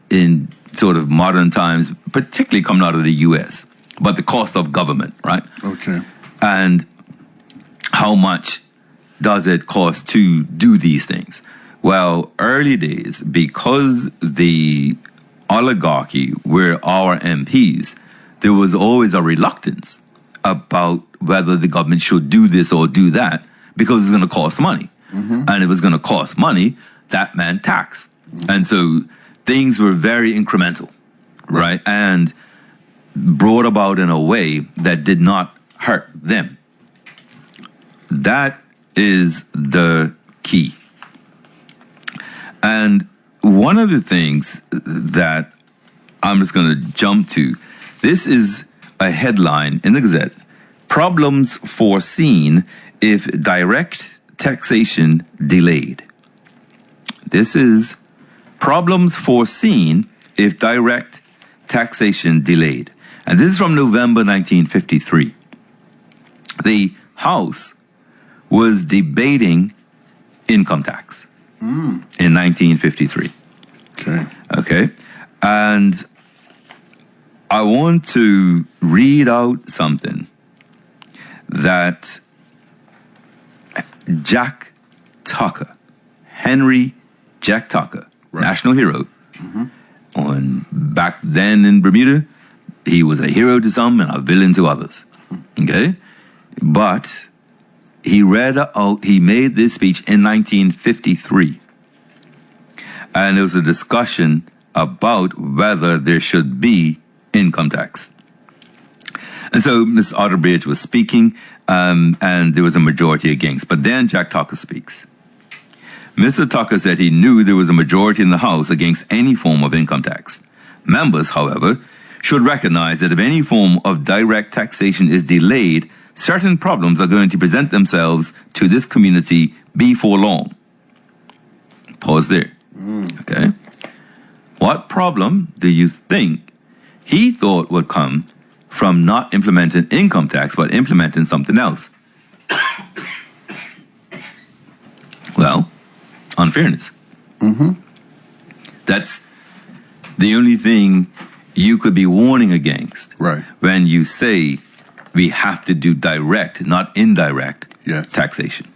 in sort of modern times, particularly coming out of the U.S., but the cost of government, right? Okay. And how much does it cost to do these things? Well, early days, because the oligarchy were our MPs, there was always a reluctance about whether the government should do this or do that, because it's going to cost money. And if it was going to cost money, that meant tax. And so things were very incremental, right? And brought about in a way that did not hurt them. That is the key. And one of the things that I'm just going to jump to, this is a headline in the Gazette: problems foreseen if direct taxation delayed. This is problems foreseen if direct taxation delayed. And this is from November 1953. The House was debating income tax in 1953. Okay. And I want to read out something that Jack Tucker, Henry Jack Tucker, right, national hero, back then in Bermuda, he was a hero to some and a villain to others. Okay? But he made this speech in 1953. And there was a discussion about whether there should be income tax. And so Ms. Otterbridge was speaking, and there was a majority against. But then Jack Tucker speaks. Mr. Tucker said he knew there was a majority in the House against any form of income tax. Members, however, should recognize that if any form of direct taxation is delayed, certain problems are going to present themselves to this community before long. Pause there. Okay. What problem do you think he thought would come from not implementing income tax, but implementing something else? Well, unfairness. That's the only thing you could be warning against, right, when you say we have to do direct, not indirect, yes, taxation.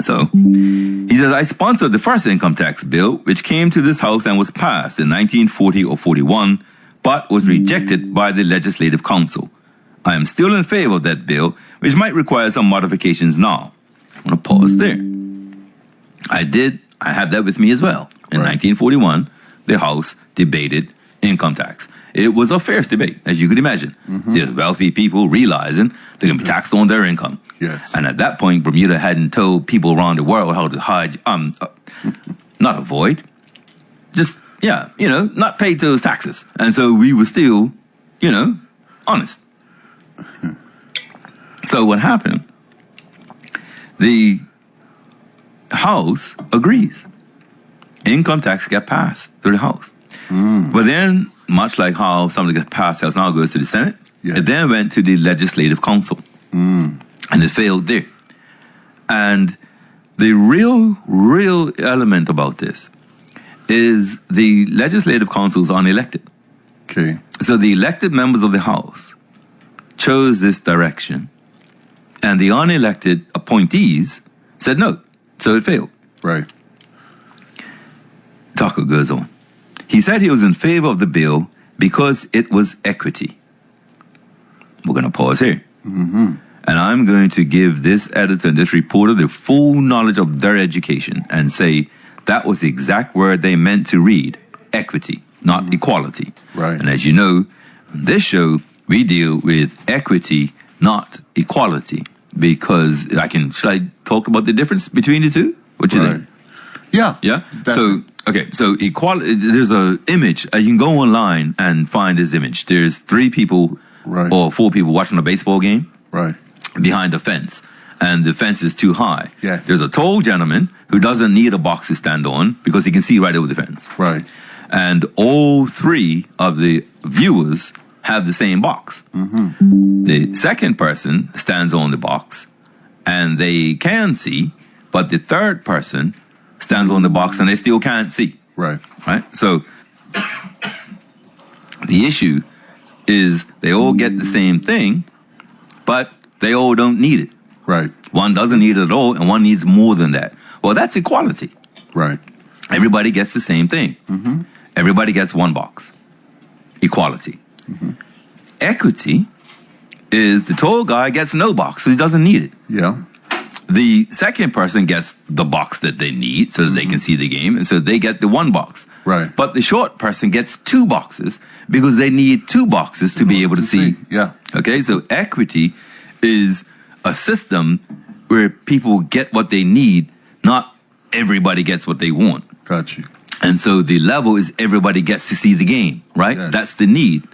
So he says, I sponsored the first income tax bill, which came to this House and was passed in 1940 or 41, but was rejected by the Legislative Council. I am still in favor of that bill, which might require some modifications now. I'm going to pause there. I had that with me as well. In 1941, the House debated income tax. It was a fierce debate, as you could imagine. The wealthy people realizing they're going to be taxed on their income. Yes. And at that point, Bermuda hadn't told people around the world how to hide, not avoid, just, not pay those taxes. And so we were still, honest. So what happened? The House agrees. Income tax got passed through the House. But then, much like how something gets passed, House now goes to the Senate, it then went to the Legislative Council. And it failed there. And the real element about this is the Legislative Council is unelected. Okay. So the elected members of the House chose this direction, and the unelected appointees said no. So it failed. Right. Tucker goes on. He said he was in favor of the bill because it was equity. We're going to pause here. And I'm going to give this editor and this reporter the full knowledge of their education and say that was the exact word they meant to read, equity, not equality. Right. And as you know, on this show, we deal with equity, not equality, because should I talk about the difference between the two? What you think? Yeah. Yeah? So equality, there's an image. You can go online and find this image. There's 3 people or 4 people watching a baseball game. Right. Behind a fence, and the fence is too high. Yes. There's a tall gentleman who doesn't need a box to stand on because he can see right over the fence. Right. And all 3 of the viewers have the same box. The second person stands on the box, and they can see, but the third person stands on the box, and they still can't see. Right. Right? So the issue is they all get the same thing, but they all don't need it. Right. One doesn't need it at all, and one needs more than that. Well, that's equality. Right. Everybody gets the same thing. Everybody gets one box. Equality. Equity is the tall guy gets no box, so he doesn't need it. Yeah. The second person gets the box that they need so that they can see the game, and so they get the one box. Right. But the short person gets 2 boxes because they need 2 boxes to be able to see. Yeah. Okay, so equity is a system where people get what they need, not everybody gets what they want. Got you. And so the level is everybody gets to see the game, right? Yes. That's the need.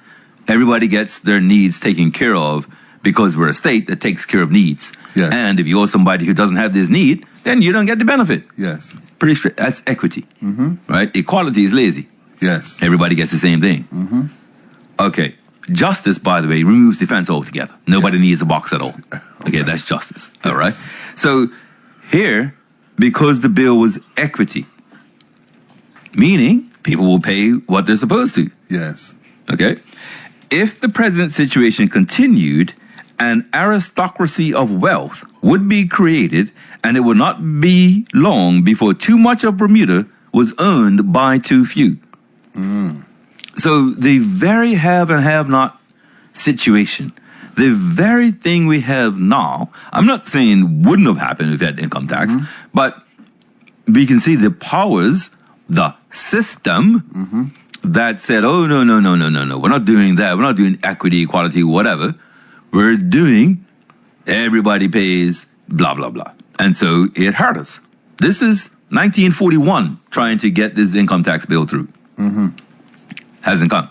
Everybody gets their needs taken care of because we're a state that takes care of needs. Yes. And if you're somebody who doesn't have this need, then you don't get the benefit. Yes. Pretty straight. That's equity, right? Equality is lazy. Yes. Everybody gets the same thing. Okay. Justice, by the way, removes defense altogether. Nobody needs a box at all. Okay, that's justice. All right. So here, because the bill was equity, meaning people will pay what they're supposed to. Yes. Okay. If the present situation continued, an aristocracy of wealth would be created, and it would not be long before too much of Bermuda was owned by too few. So the very have and have not situation, the very thing we have now, I'm not saying wouldn't have happened if we had income tax, but we can see the powers, the system that said, oh, no, we're not doing that. We're not doing equity, equality, whatever. We're doing everybody pays, blah, blah, blah. And so it hurt us. This is 1941 trying to get this income tax bill through. Hasn't come.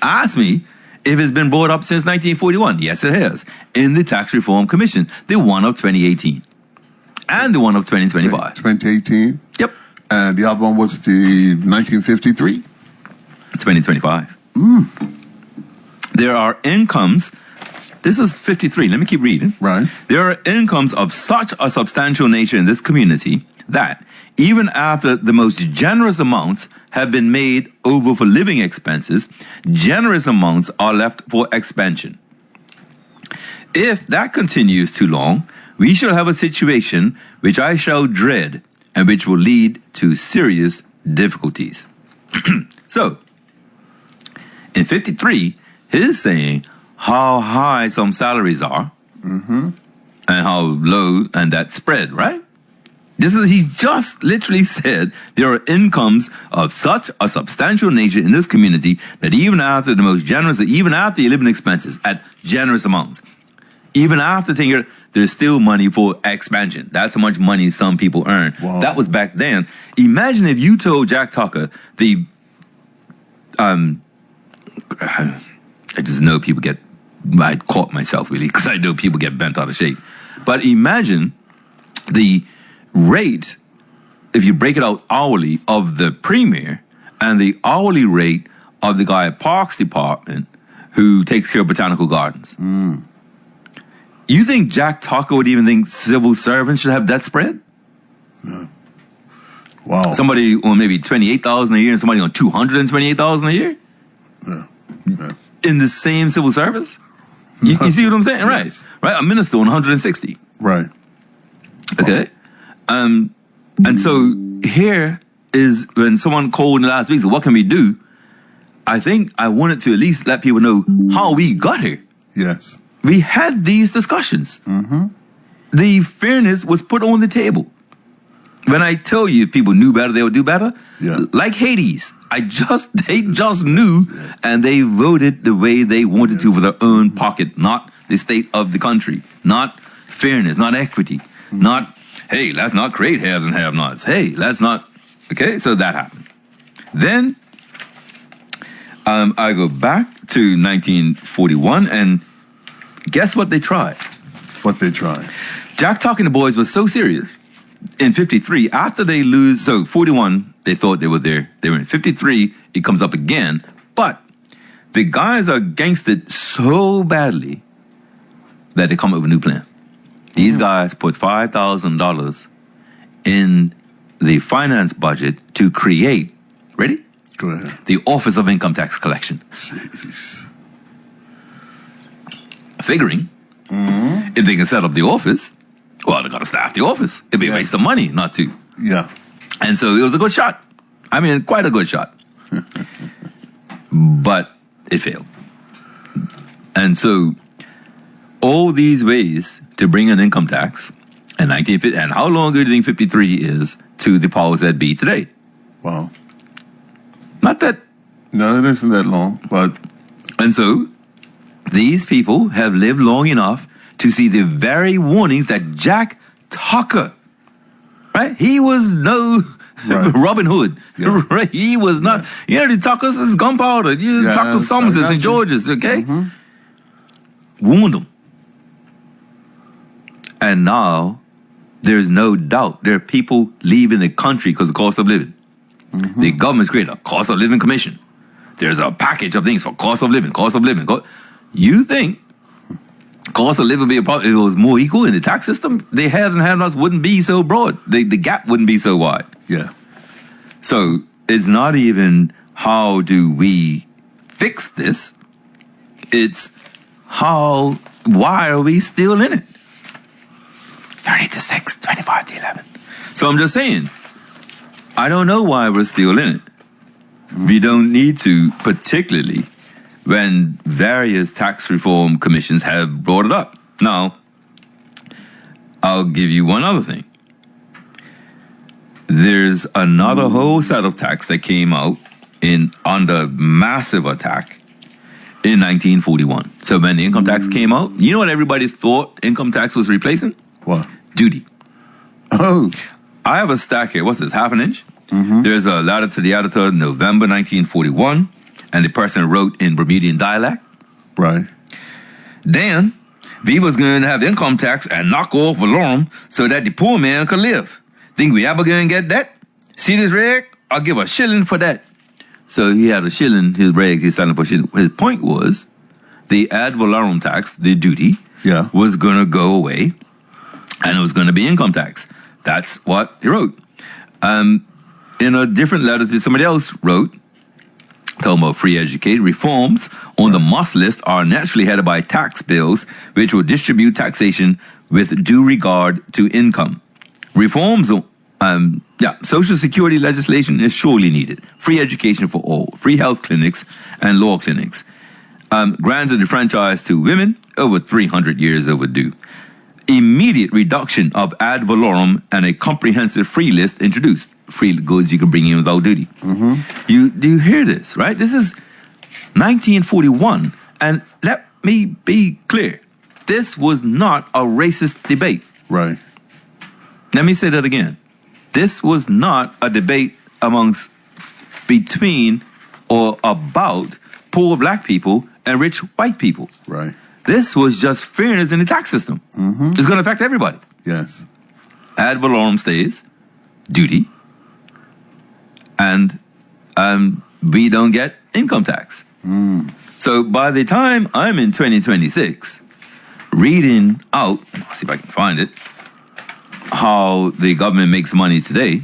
Ask me if it's been brought up since 1941. Yes, it has. In the Tax Reform Commission, the one of 2018 and the one of 2025. 2018. Yep. And the other one was the 1953. 2025. There are incomes. This is 53. Let me keep reading. Right. There are incomes of such a substantial nature in this community that even after the most generous amounts have been made over for living expenses, generous amounts are left for expansion. If that continues too long, we shall have a situation which I shall dread and which will lead to serious difficulties. So, in 53, he's saying how high some salaries are and how low, and that spread, right? He just literally said there are incomes of such a substantial nature in this community that even after the most generous, even after your living expenses at generous amounts, even after thinking there's still money for expansion. That's how much money some people earn. Wow. That was back then. Imagine if you told Jack Tucker I just know people get, I caught myself really because I know people get bent out of shape. But imagine the rate, if you break it out hourly, of the premier and the hourly rate of the guy at Parks Department who takes care of botanical gardens. You think Jack Tucker would even think civil servants should have that spread? Yeah. Wow. Somebody on maybe $28,000 a year and somebody on $228,000 a year? Yeah. In the same civil service? You see what I'm saying? Yes. Right. A minister on 160. Right. Okay. And so here is when someone called in the last week, so what can we do? I think I wanted to at least let people know how we got here. Yes. We had these discussions. The fairness was put on the table. When I tell you if people knew better, they would do better. Yeah. Like Hades. They just knew and they voted the way they wanted to for their own pocket, not the state of the country, not fairness, not equity, not, hey, let's not create haves and have-nots. Hey, let's not, okay? So that happened. Then I go back to 1941 and guess what they tried? What they tried? Jack Tucker and the boys was so serious. In 53, after they lose, so 41, they thought they were there. They were in 53, it comes up again. But the guys are gangstered so badly that they come up with a new plan. These guys put $5,000 in the finance budget to create, ready? Go ahead. The Office of Income Tax Collection. Jeez. Figuring, if they can set up the office, well, they're going to staff the office. It'd be a waste of money not to. Yeah. And so it was a good shot. I mean, quite a good shot. But it failed. And so all these ways to bring in income tax in 1950, and how long ago do you think 53 is to the powers that be today? Wow. Not that. No, it isn't that long, but. And so these people have lived long enough to see the very warnings that Jack Tucker, right? He was no Robin Hood. Yeah. Right? He was not. Yes. You know, the Tuckers is gunpowder. You Tucker Somersets and Georges, okay? Warned them. And now there's no doubt there are people leaving the country because of the cost of living. The government's created a cost of living commission. There's a package of things for cost of living. You think cost of living would be a problem if it was more equal in the tax system? The haves and have-nots wouldn't be so broad. The gap wouldn't be so wide. Yeah. So it's not even how do we fix this? It's why are we still in it? 30-6, 25-11. So I'm just saying, I don't know why we're still in it. We don't need to, particularly when various tax reform commissions have brought it up. Now, I'll give you one other thing. There's another whole set of tax that came out under massive attack in 1941. So when the income tax came out, you know what everybody thought income tax was replacing? What? Duty. Oh. I have a stack here. What's this, half an inch? There's a letter to the editor, November 1941, and the person wrote in Bermudian dialect. Right. Dan, we was going to have income tax and knock off alarm so that the poor man could live. Think we ever going to get that? See this rag? I'll give a shilling for that. So he had a shilling, his rag, he's selling for a shilling. His point was the ad valorem tax, the duty, was going to go away and it was going to be income tax. That's what he wrote. In a different letter that somebody else wrote, talking about free education, reforms on the must list are naturally headed by tax bills which will distribute taxation with due regard to income. Reforms, Social Security legislation is surely needed. Free education for all, free health clinics and law clinics. Granted the franchise to women, over 300 years overdue. immediate reduction of ad valorem and a comprehensive free list introduced. Free goods you can bring in without duty. You hear this, right? This is 1941, and let me be clear. This was not a racist debate. Right. Let me say that again. This was not a debate between or about poor black people and rich white people. Right. This was just fairness in the tax system. It's going to affect everybody. Yes. Ad valorem stays, duty, and we don't get income tax. So by the time I'm in 2026, reading out, let's see if I can find it, how the government makes money today,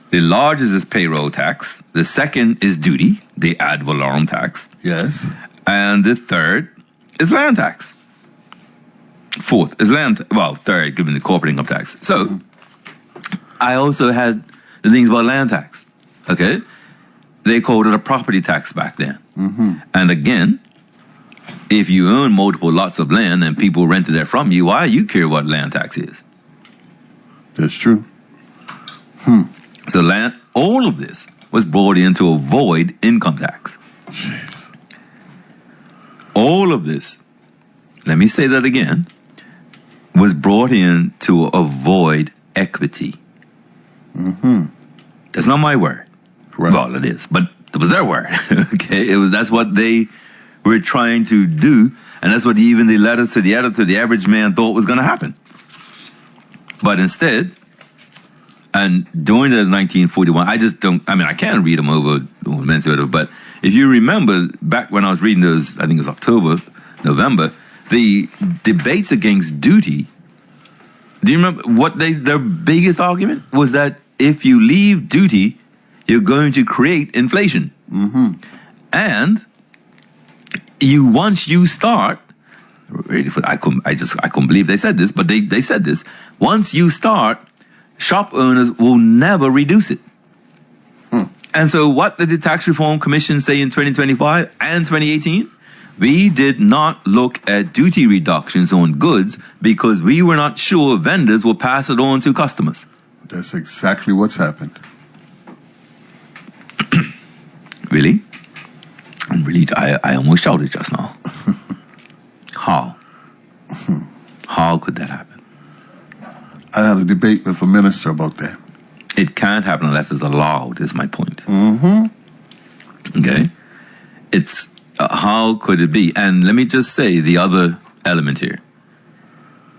the largest is payroll tax, the second is duty, the ad valorem tax, Yes. and the third is land tax. Fourth is third, given the corporate income tax. So I also had the things about land tax. Okay? They called it a property tax back then. And again, if you own multiple lots of land and people rented that from you, why you care what land tax is? That's true. So all of this was brought in to avoid income tax. Jeez. All of this, let me say that again, was brought in to avoid equity. That's not my word. Right. Well, it is, but it was their word. Okay, that's what they were trying to do, and that's what even the letters to the editor, the average man, thought was going to happen. But instead, and during the 1941, I can't read them over, but if you remember back when I was reading those, I think it was October, November, the debates against duty, do you remember what their biggest argument was? That if you leave duty, you're going to create inflation. And once you start, I couldn't believe they said this, but they said this. Once you start, shop owners will never reduce it. And so what did the Tax Reform Commission say in 2025 and 2018? We did not look at duty reductions on goods because we were not sure vendors will pass it on to customers. That's exactly what's happened. Really? I almost shouted just now. How? How could that happen? I had a debate with a minister about that. It can't happen unless it's allowed, is my point. Okay? It's, how could it be? And let me just say the other element here.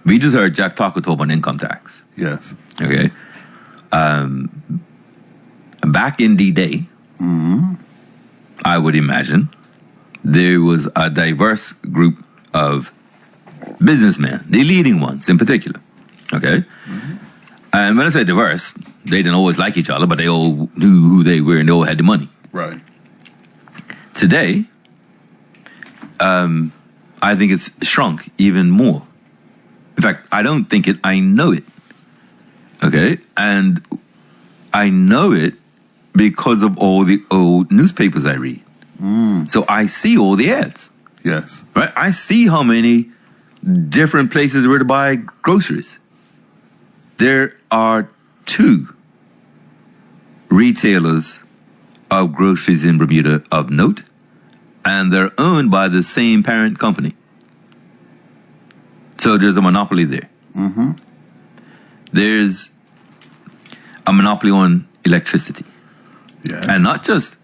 We just heard Jack Taco talk about income tax. Yes. Okay? Back in the day, I would imagine, there was a diverse group of businessmen, the leading ones in particular. Okay? And when I say diverse, they didn't always like each other, but they all knew who they were and they all had the money. Right. Today, I think it's shrunk even more. In fact, I don't think it, I know it. Okay? And I know it because of all the old newspapers I read. So I see all the ads. Yes. Right? I see how many different places where to buy groceries. There are 2 retailers of groceries in Bermuda of note, and they're owned by the same parent company. So there's a monopoly there. There's a monopoly on electricity. Yes. And not just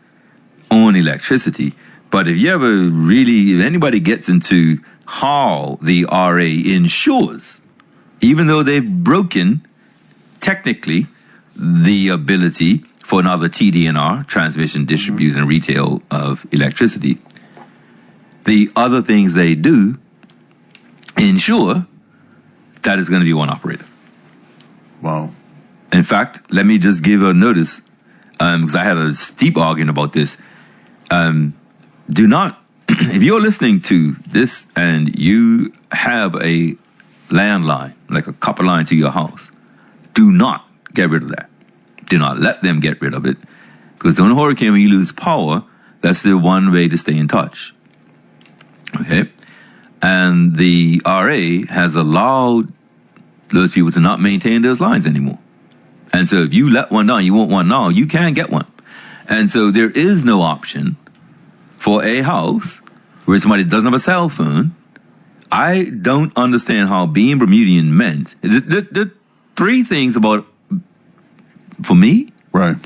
on electricity, but if anybody gets into how the RA insures, even though they've broken, technically, the ability for another TDNR, transmission, distribution, and retail of electricity, the other things they do ensure that it's going to be one operator. Wow. In fact, let me just give a notice, because I had a steep argument about this. Do not, if you're listening to this and you have a landline, like a copper line to your house, do not get rid of that. Do not let them get rid of it. Because during a hurricane, when you lose power, that's the one way to stay in touch. Okay? And the RA has allowed those people to not maintain those lines anymore. And so if you let one down, you want one now, you can't get one. And so there is no option for a house where somebody doesn't have a cell phone. I don't understand how being Bermudian meant. The three things about, for me, Right.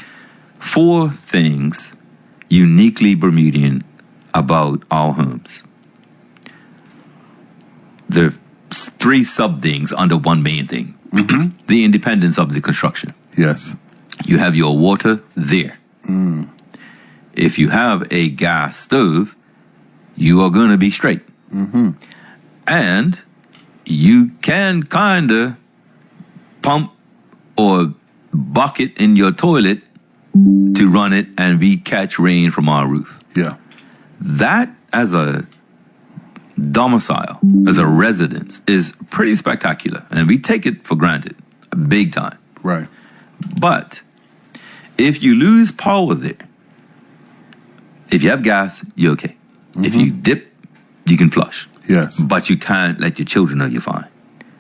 4 things uniquely Bermudian about our homes. There are 3 sub things under one main thing. The independence of the construction. Yes. You have your water there. If you have a gas stove, you are going to be straight. And you can kind of pump or bucket in your toilet to run it and we catch rain from our roof. Yeah. That as a domicile, as a residence, is pretty spectacular. And we take it for granted, big time. Right. But if you lose power there, if you have gas, you're okay. If you dip, you can flush. Yes. But you can't let your children know you're fine.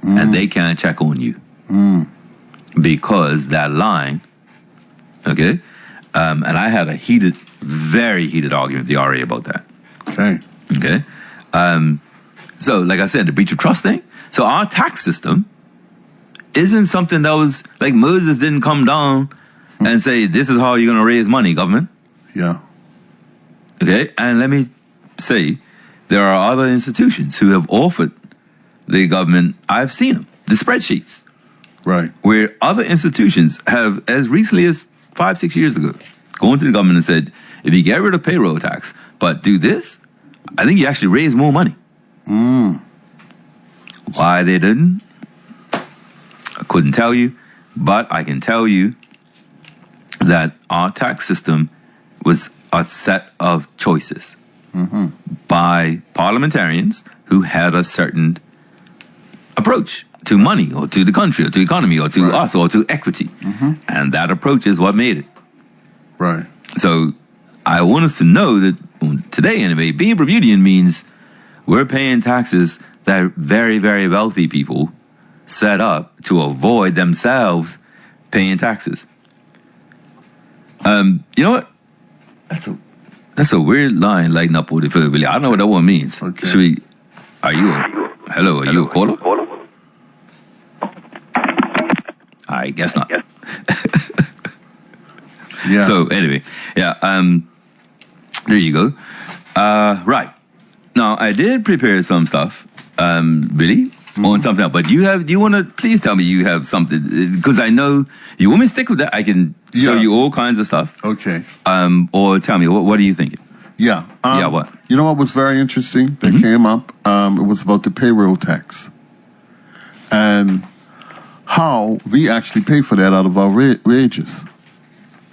And they can't check on you. Because that line, okay? And I had a very heated argument with the RA about that. Okay. Okay? So, like I said, the breach of trust thing. So our tax system isn't something that was, like Moses didn't come down and say, this is how you're going to raise money, government. Yeah. Okay? And let me say, there are other institutions who have offered the government, I've seen them, the spreadsheets, Right. where other institutions have, as recently as 5-6 years ago, gone to the government and said, if you get rid of payroll tax, but do this, I think you actually raise more money. Why they didn't, I couldn't tell you, but I can tell you that our tax system was a set of choices by parliamentarians who had a certain approach to money or to the country or to economy or to us or to equity. And that approach is what made it. Right. So I want us to know that today, anyway, being Bermudian means we're paying taxes that very, very wealthy people set up to avoid themselves paying taxes. You know what? That's a weird line, lighting up with it for Billy. I don't know what that one means. Okay. Should we? Are you a caller? I guess not. Yeah. So anyway, yeah. There you go. Right. Now I did prepare some stuff, Billy, on something else. But do you want to please tell me you have something? Because I know you want me to stick with that. I can show you all kinds of stuff. Okay. Or tell me what are you thinking? Yeah. Yeah. What? You know what was very interesting that came up? It was about the payroll tax and how we actually pay for that out of our wages.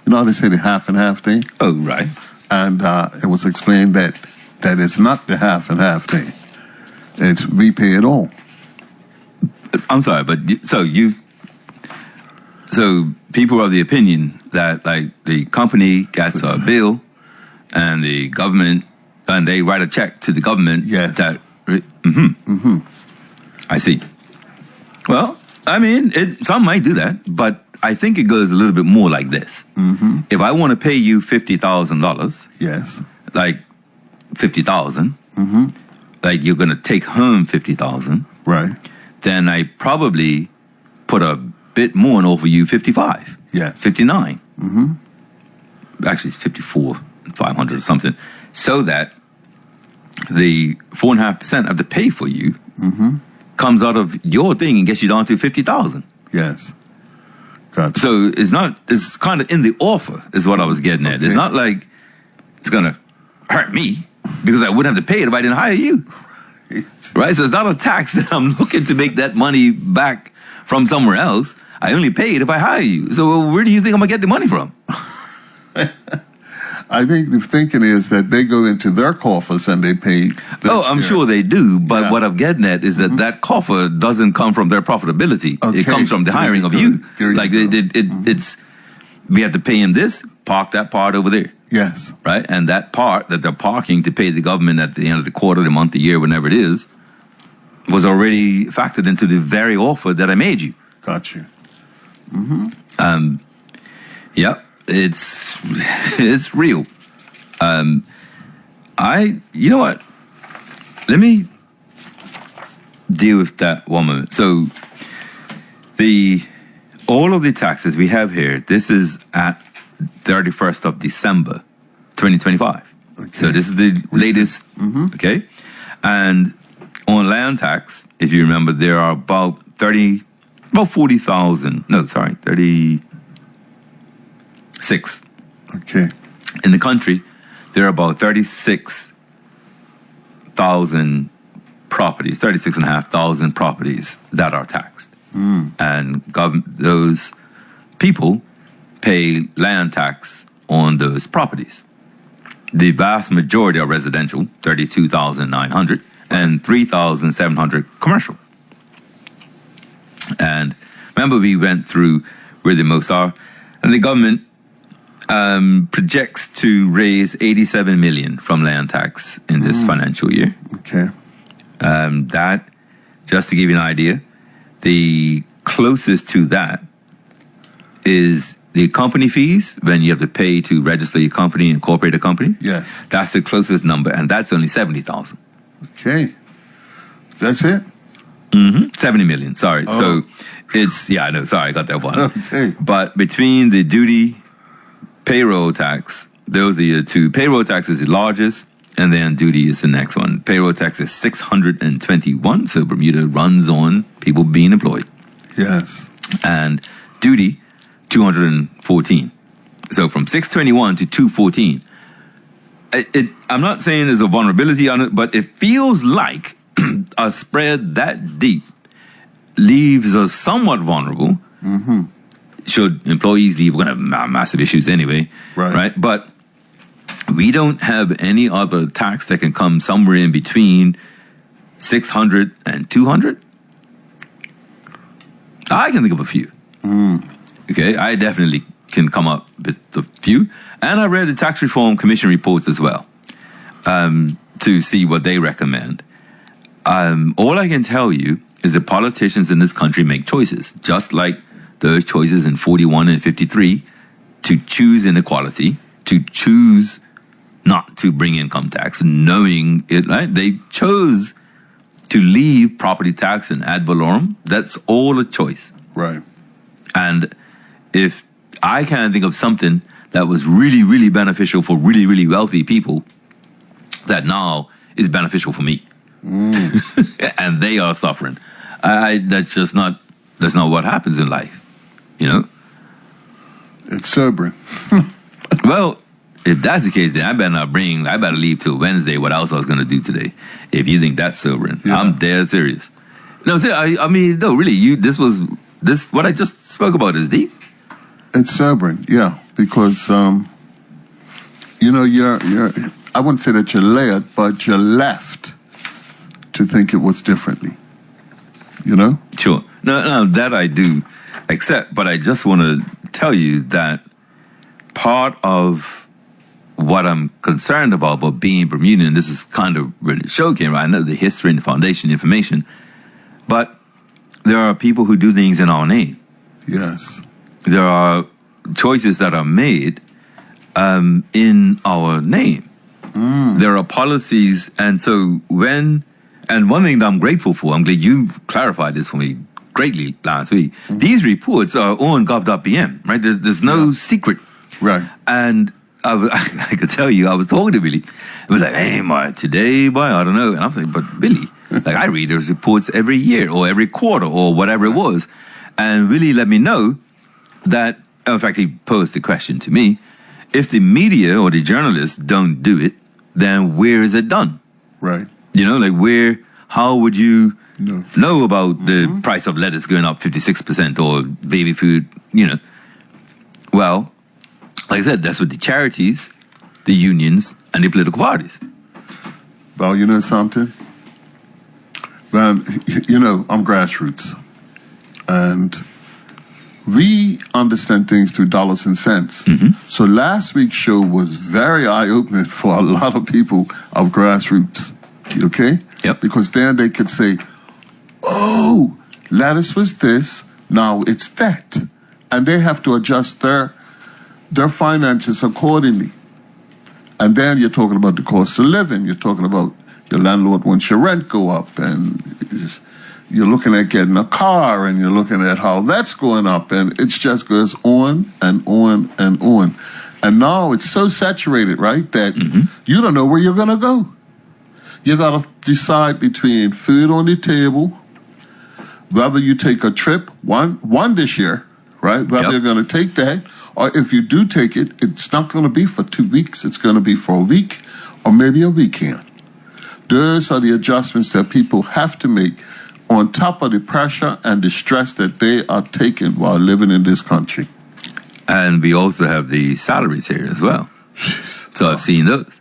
You know how they say the half and half thing? Oh, right. And it was explained that it's not the half and half thing. It's we pay it all. I'm sorry, but so people are of the opinion that like the company gets a bill and the government, and they write a check to the government. Yes. That. I see. Well, I mean, some might do that, but I think it goes a little bit more like this. If I want to pay you $50,000, Yes. like 50,000, like you're going to take home 50,000, Right. then I probably put a bit more and offer you 55, Yes. 59. Actually, it's 54,500 or something, so that the 4.5% I have to pay for you comes out of your thing and gets you down to 50,000. Yes. Gotcha. So it's kind of in the offer is what I was getting at. It's not like it's going to hurt me because I wouldn't have to pay it if I didn't hire you. Right? So it's not a tax that I'm looking to make that money back from somewhere else. I only pay it if I hire you. So where do you think I'm going to get the money from? I think the thinking is that they go into their coffers and they pay. I'm sure they do. But Yeah. what I'm getting at is that that coffer doesn't come from their profitability. Okay. It comes from the hiring of you. There you Like go. it's, we have to pay him this, park that part over there. Yes. Right? And that part that they're parking to pay the government at the end of the quarter, the month, the year, whenever it is, was already factored into the very offer that I made you. Gotcha. Yep, it's real. You know what? Let me deal with that one moment. So all of the taxes we have here, this is at 31st of December, 2025. Okay. So this is the latest, okay? And on land tax, if you remember, there are about 36. Okay. In the country, there are about 36,000 properties, 36,500 properties that are taxed. And those people pay land tax on those properties. The vast majority are residential, 32,900, and 3,700 commercial. And remember, we went through where the most are, and the government projects to raise 87 million from land tax in this financial year. Okay. That, just to give you an idea, the closest to that is the company fees when you have to pay to register your company, incorporate a company. Yes. That's the closest number, and that's only 70,000. Okay. That's it? 70 million, sorry. Oh. So it's, I know, sorry, I got that one. Okay. But between the duty, payroll tax, those are your two. Payroll tax is the largest, and then duty is the next one. Payroll tax is 621, so Bermuda runs on people being employed. Yes. And duty, 214. So from 621 to 214. I'm not saying there's a vulnerability on it, but it feels like a spread that deep leaves us somewhat vulnerable. Should employees leave, we're going to have massive issues anyway. Right? But we don't have any other tax that can come somewhere in between 600 and 200. I can think of a few. Okay, I definitely can come up with a few. And I read the Tax Reform Commission reports as well to see what they recommend. All I can tell you is the politicians in this country make choices, just like those choices in 41 and 53 to choose inequality, to choose not to bring income tax, knowing it, right? They chose to leave property tax and ad valorem. That's all a choice. Right. And if I can't think of something that was really, really beneficial for really, really wealthy people that now is beneficial for me. And they are suffering. That's not what happens in life, you know? It's sobering. Well, if that's the case, then I better leave till Wednesday what else I was going to do today. If you think that's sobering, I'm dead serious. No, I mean, no, really, what I just spoke about is deep. It's sobering, yeah, because, you're I wouldn't say that you're layered, but you're left to think it was differently, you know? Sure. No, that I do accept, but I just want to tell you that part of what I'm concerned about being Bermudian, this is kind of really the show came, right? I know the history and the foundation information, but there are people who do things in our name. Yes. There are choices that are made in our name. There are policies, and so and one thing that I'm grateful for, I'm glad you clarified this for me greatly last week. These reports are on gov.bm, right? There's no secret. Right. And I could tell you, I was talking to Billy. It was like, hey, today, I don't know. And I was like, but Billy, like I read those reports every year or every quarter or whatever it was. And Billy let me know that, in fact, he posed the question to me, if the media or the journalists don't do it, then where is it done? Right. You know, like how would you know about the price of lettuce going up 56% or baby food, you know? Well, like I said, that's what the charities, the unions, and the political parties. Well, you know something? Man, I'm grassroots. And we understand things through dollars and cents. So last week's show was very eye-opening for a lot of people of grassroots. Okay? Yep. Because then they could say, oh, lettuce was this, now it's that. And they have to adjust their finances accordingly. And then you're talking about the cost of living. You're talking about your landlord wants your rent go up, and you're looking at getting a car, and you're looking at how that's going up, and it just goes on and on and on. And now it's so saturated, right, that you don't know where you're going to go. You got to decide between food on the table, whether you take a trip, one this year, right, whether you're going to take that, or if you do take it, it's not going to be for 2 weeks. It's going to be for a week or maybe a weekend. Those are the adjustments that people have to make on top of the pressure and the stress that they are taking while living in this country. And we also have the salaries here as well. So I've seen those.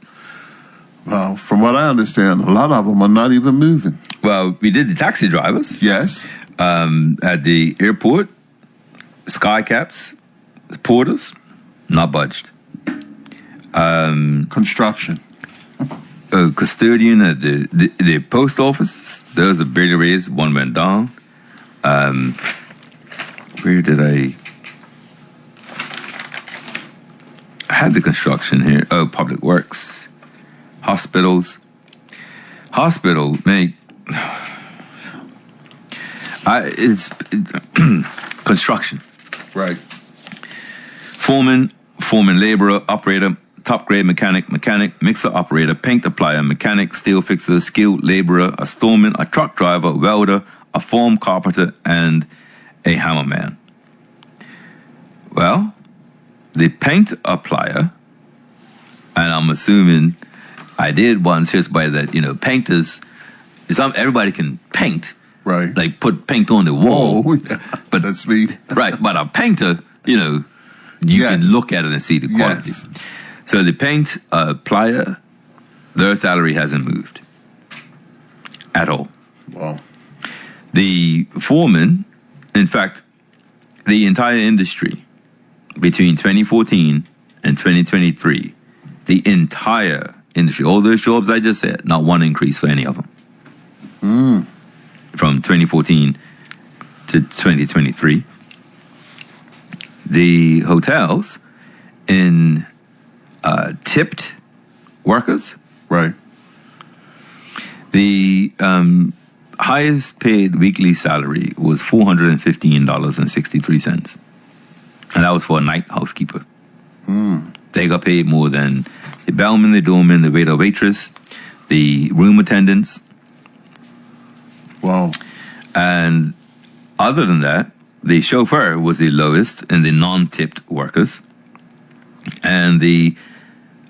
Well, from what I understand, a lot of them are not even moving. Well, we did the taxi drivers. Yes. At the airport, skycaps, porters, not budged. Construction. Custodian at the post office, those are barely raised. One went down. Where did I had the construction here. Oh, public works. Hospitals. Hospital, man. It's construction. Right. Foreman, laborer, operator, top grade mechanic, mixer operator, paint applier, mechanic, steel fixer, skilled laborer, a storeman, a truck driver, welder, a form carpenter, and a hammerman. Well, the paint applier, and I'm assuming I did once just by that, painters, everybody can paint. Right. Like put paint on the wall. Oh, yeah. But that's me. Right. But a painter, you can look at it and see the quality. Yes. So the paint applier, their salary hasn't moved at all. Wow. The foreman, in fact, the entire industry between 2014 and 2023, the entire industry, all those jobs I just said, not one increase for any of them. From 2014 to 2023. The hotels in tipped workers. Right. The highest paid weekly salary was $415.63. And that was for a night housekeeper. They got paid more than the bellman, the doorman, the waiter, waitress, the room attendants. Wow. And other than that, the chauffeur was the lowest in the non-tipped workers. And the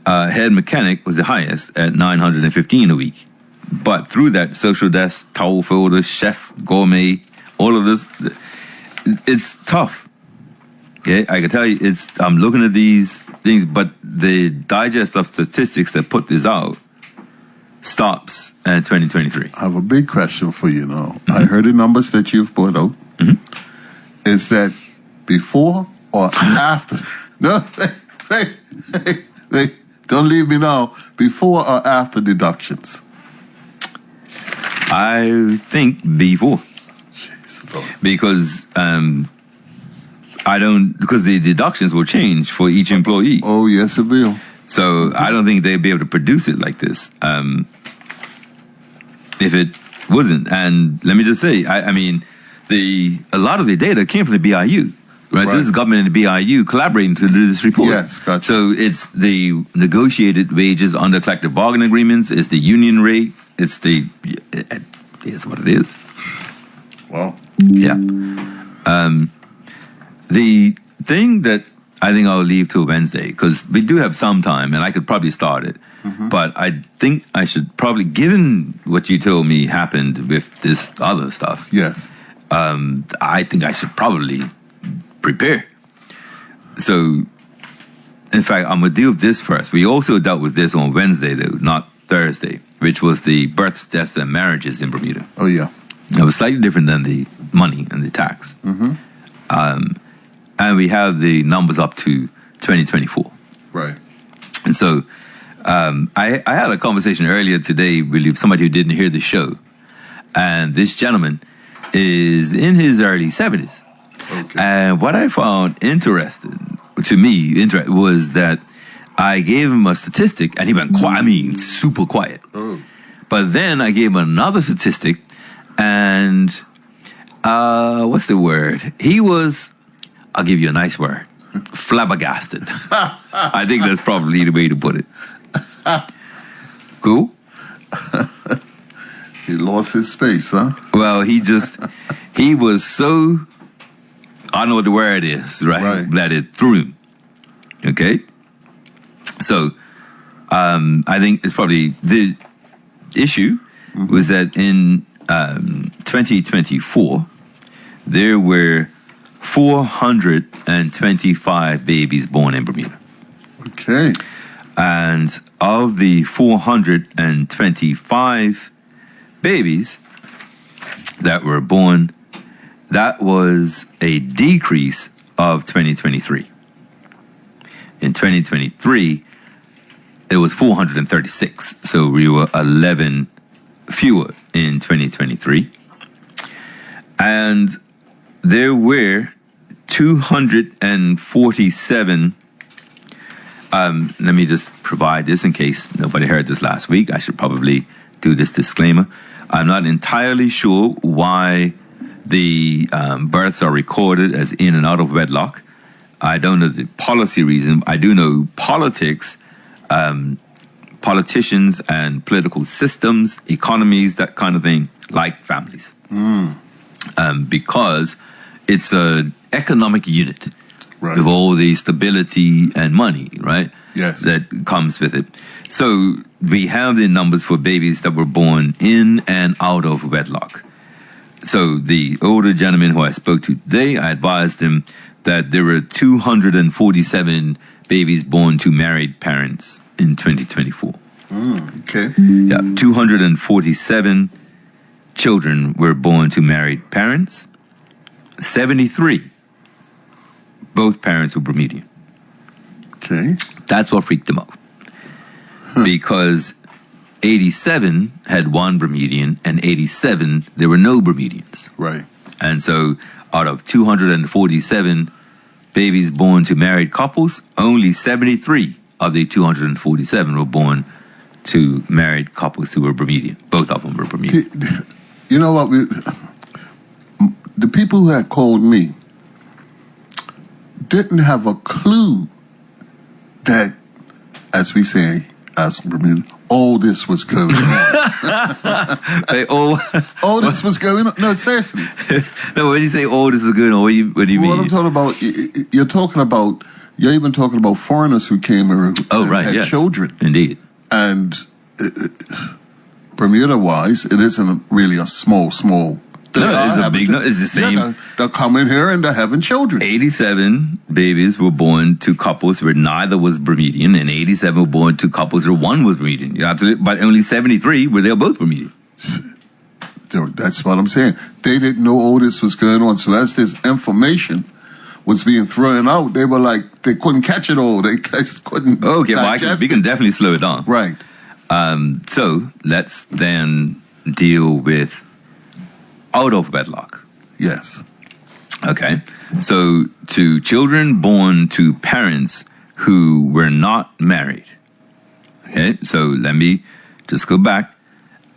head mechanic was the highest at $915 a week. But through that, social desk, towel folder, chef, gourmet, all of this, it's tough. Yeah, I can tell you, I'm looking at these things, but the digest of statistics that put this out stops at 2023. I have a big question for you now. I heard the numbers that you've put out. Is that before or after? No, hey, don't leave me now. Before or after deductions? I think before. Jeez, Lord. Because because the deductions will change for each employee. Oh, yes, it will. So I don't think they'd be able to produce it like this if it wasn't. And let me just say, I mean, a lot of the data came from the BIU, right? So this is government and the BIU collaborating to do this report. Yes, gotcha. So it's the negotiated wages under collective bargaining agreements. It's the union rate. It's it is what it is. Wow. Yeah. The thing that I think I'll leave till Wednesday, because we do have some time, and I could probably start it. But I think I should probably, given what you told me happened with this other stuff, Yes. I think I should probably prepare. So, in fact, I'm going to deal with this first. We also dealt with this on Wednesday, though, not Thursday, which was the births, deaths, and marriages in Bermuda. Oh, yeah. It was slightly different than the money and the tax. And we have the numbers up to 2024. Right. And so I had a conversation earlier today with somebody who didn't hear the show. And this gentleman is in his early 70s. Okay. And what I found interesting, to me, was that I gave him a statistic, and he went quiet. I mean, super quiet. Oh. But then I gave him another statistic, and what's the word? He was, I'll give you a nice word, flabbergasted. I think that's probably the way to put it. Cool? He lost his space, huh? Well, he was so, I don't know what the word is, right? That it threw him. Okay? So, I think it's probably the issue was that in 2024, there were 425 babies born in Bermuda. Okay. And of the 425 babies that were born, that was a decrease of 2023. In 2023, it was 436. So we were 11 fewer in 2023. And there were 247. Let me just provide this in case nobody heard this last week. I should probably do this disclaimer. I'm not entirely sure why the births are recorded as in and out of wedlock. I don't know the policy reason. I do know politics, politicians and political systems, economies, that kind of thing, like families. Because it's an economic unit. Right. With all the stability and money, right? Yes. That comes with it. So we have the numbers for babies that were born in and out of wedlock. So the older gentleman who I spoke to today, I advised him that there were 247 babies born to married parents in 2024. Okay. Yeah, 247 children were born to married parents. 73. Both parents were Bermudian. Okay. That's what freaked them out. Because 87 had one Bermudian, and 87, there were no Bermudians. Right. And so out of 247 babies born to married couples, only 73 of the 247 were born to married couples who were Bermudian. Both of them were Bermudian. You know what? The people who had called me didn't have a clue that, as we say, as Bermuda, all this was going on. All this was going on. No, seriously. No, when you say all this is going on, what do you mean? What I'm talking about, you're even talking about foreigners who came here who had children. Indeed. And Bermuda-wise, it isn't really a small. No, it's a big. It's the same. Yeah, they're coming here and they're having children. 87 babies were born to couples where neither was Bermudian, and 87 were born to couples where one was Bermudian. You're absolutely, but only 73 were they both Bermudian. That's what I'm saying. They didn't know all this was going on. So as this information was being thrown out, they were like, they couldn't catch it all. They just couldn't. Okay, well, we can definitely slow it down. Right. So let's then deal with out of wedlock. Yes. Okay. So to children born to parents who were not married. Okay. So let me just go back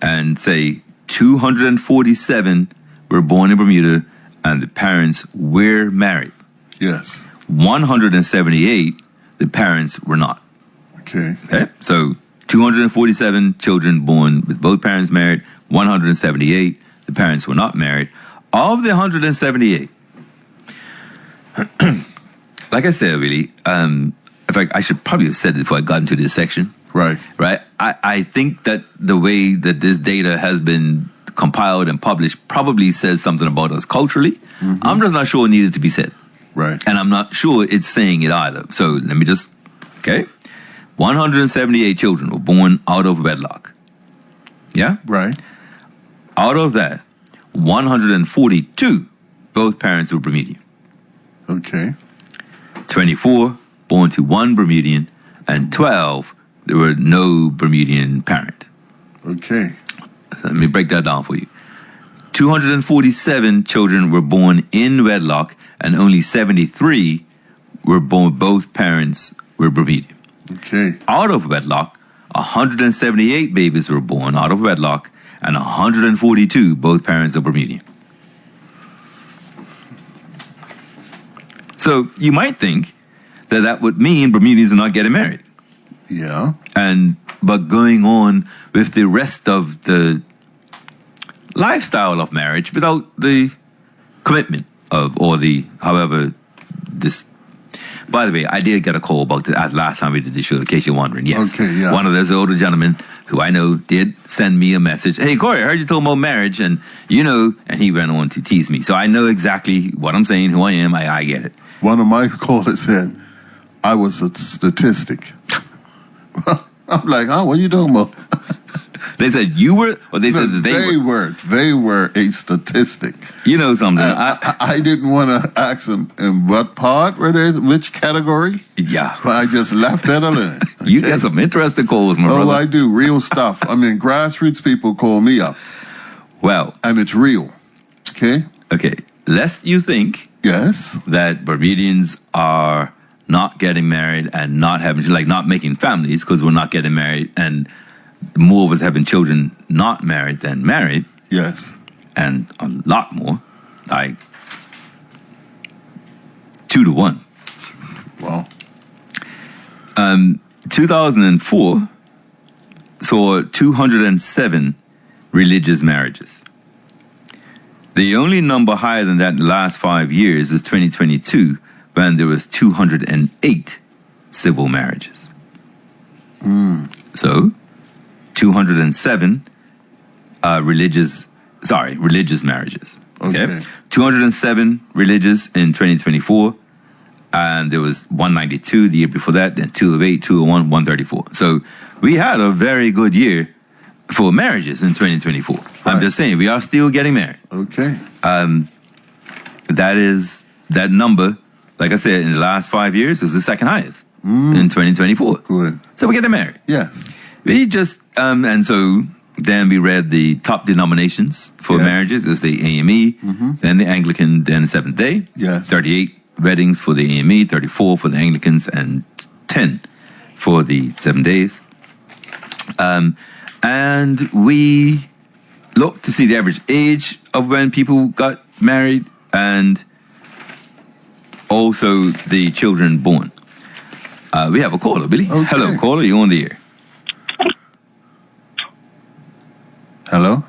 and say 247 were born in Bermuda and the parents were married. Yes. 178, the parents were not. Okay. Okay. So 247 children born with both parents married, 178, the parents were not married. Of the 178, like I said, really, in fact, I should probably have said it before I got into this section. Right. Right. I think that the way that this data has been compiled and published probably says something about us culturally. Mm-hmm. I'm just not sure it needed to be said. Right. And I'm not sure it's saying it either. So let me just, okay. 178 children were born out of wedlock. Yeah? Right. Out of that, 142, both parents were Bermudian. Okay. 24 born to one Bermudian, and 12, there were no Bermudian parent. Okay. Let me break that down for you. 247 children were born in wedlock, and only 73 were born, both parents were Bermudian. Okay. Out of wedlock, 178 babies were born out of wedlock, and 142, both parents are Bermudian. So you might think that that would mean Bermudians are not getting married. Yeah. But going on with the rest of the lifestyle of marriage without the commitment however this. By the way, I did get a call about that last time we did the show, in case you're wondering. Yes. Okay, yeah. One of those older gentlemen who I know did send me a message. Hey, Corey, I heard you talking about marriage, and and he went on to tease me. So I know exactly what I'm saying, who I am. I get it. One of my callers said, I was a statistic. I'm like, huh? What are you talking about? They said you were, or they said that they were? They were a statistic. You know something? I didn't want to ask them in what part were they, which category. Yeah. But I just left that alone. Okay? You get some interesting calls, my brother. Oh, I do. Real stuff. I mean, grassroots people call me up. Well. And it's real. Okay? Okay. Lest you think yes that Bermudians are not getting married and not making families because we're not getting married, and more of us having children not married than married. Yes. And a lot more, like 2 to 1. Wow. 2004 saw 207 religious marriages. The only number higher than that in the last 5 years is 2022, when there was 208 civil marriages. So 207 religious marriages. Okay. 207 religious in 2024, and there was 192 the year before that, then 208, 201, 134. So we had a very good year for marriages in 2024. Right. I'm just saying, we are still getting married. Okay. That number, like I said, in the last 5 years, is the second highest in 2024. Good. So we're getting married. Yes. We just, and so then we read the top denominations for marriages. It's the AME, then the Anglican, then the Seventh Day. Yes. 38 weddings for the AME, 34 for the Anglicans, and 10 for the 7 days. And we looked to see the average age of when people got married and also the children born. We have a caller, Billy. Okay. Hello, caller. You're on the air. Hello?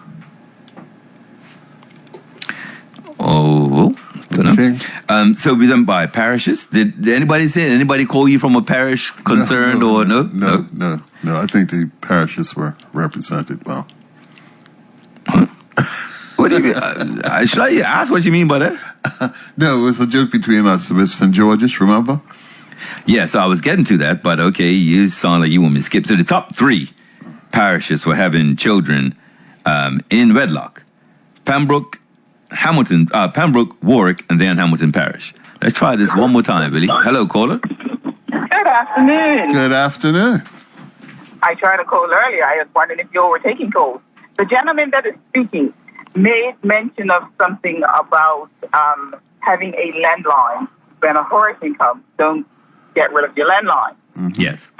Oh, don't know. Okay. So we done by parishes. Did anybody call you from a parish concerned or no? No. I think the parishes were represented well. Huh? What do you mean? Should I ask what you mean by that? No, it was a joke between us with St. George's, remember? Yes, I was getting to that, but okay, you sound like you want me to skip. So the top 3 parishes were having children in wedlock: Pembroke, Warwick, and then Hamilton Parish. Let's try this one more time, Billy. Hello, caller. Good afternoon. Good afternoon. I tried to call earlier. I was wondering if you were taking calls. The gentleman that is speaking made mention of something about having a landline. When a hurricane comes, don't get rid of your landline. Mm-hmm. Yes.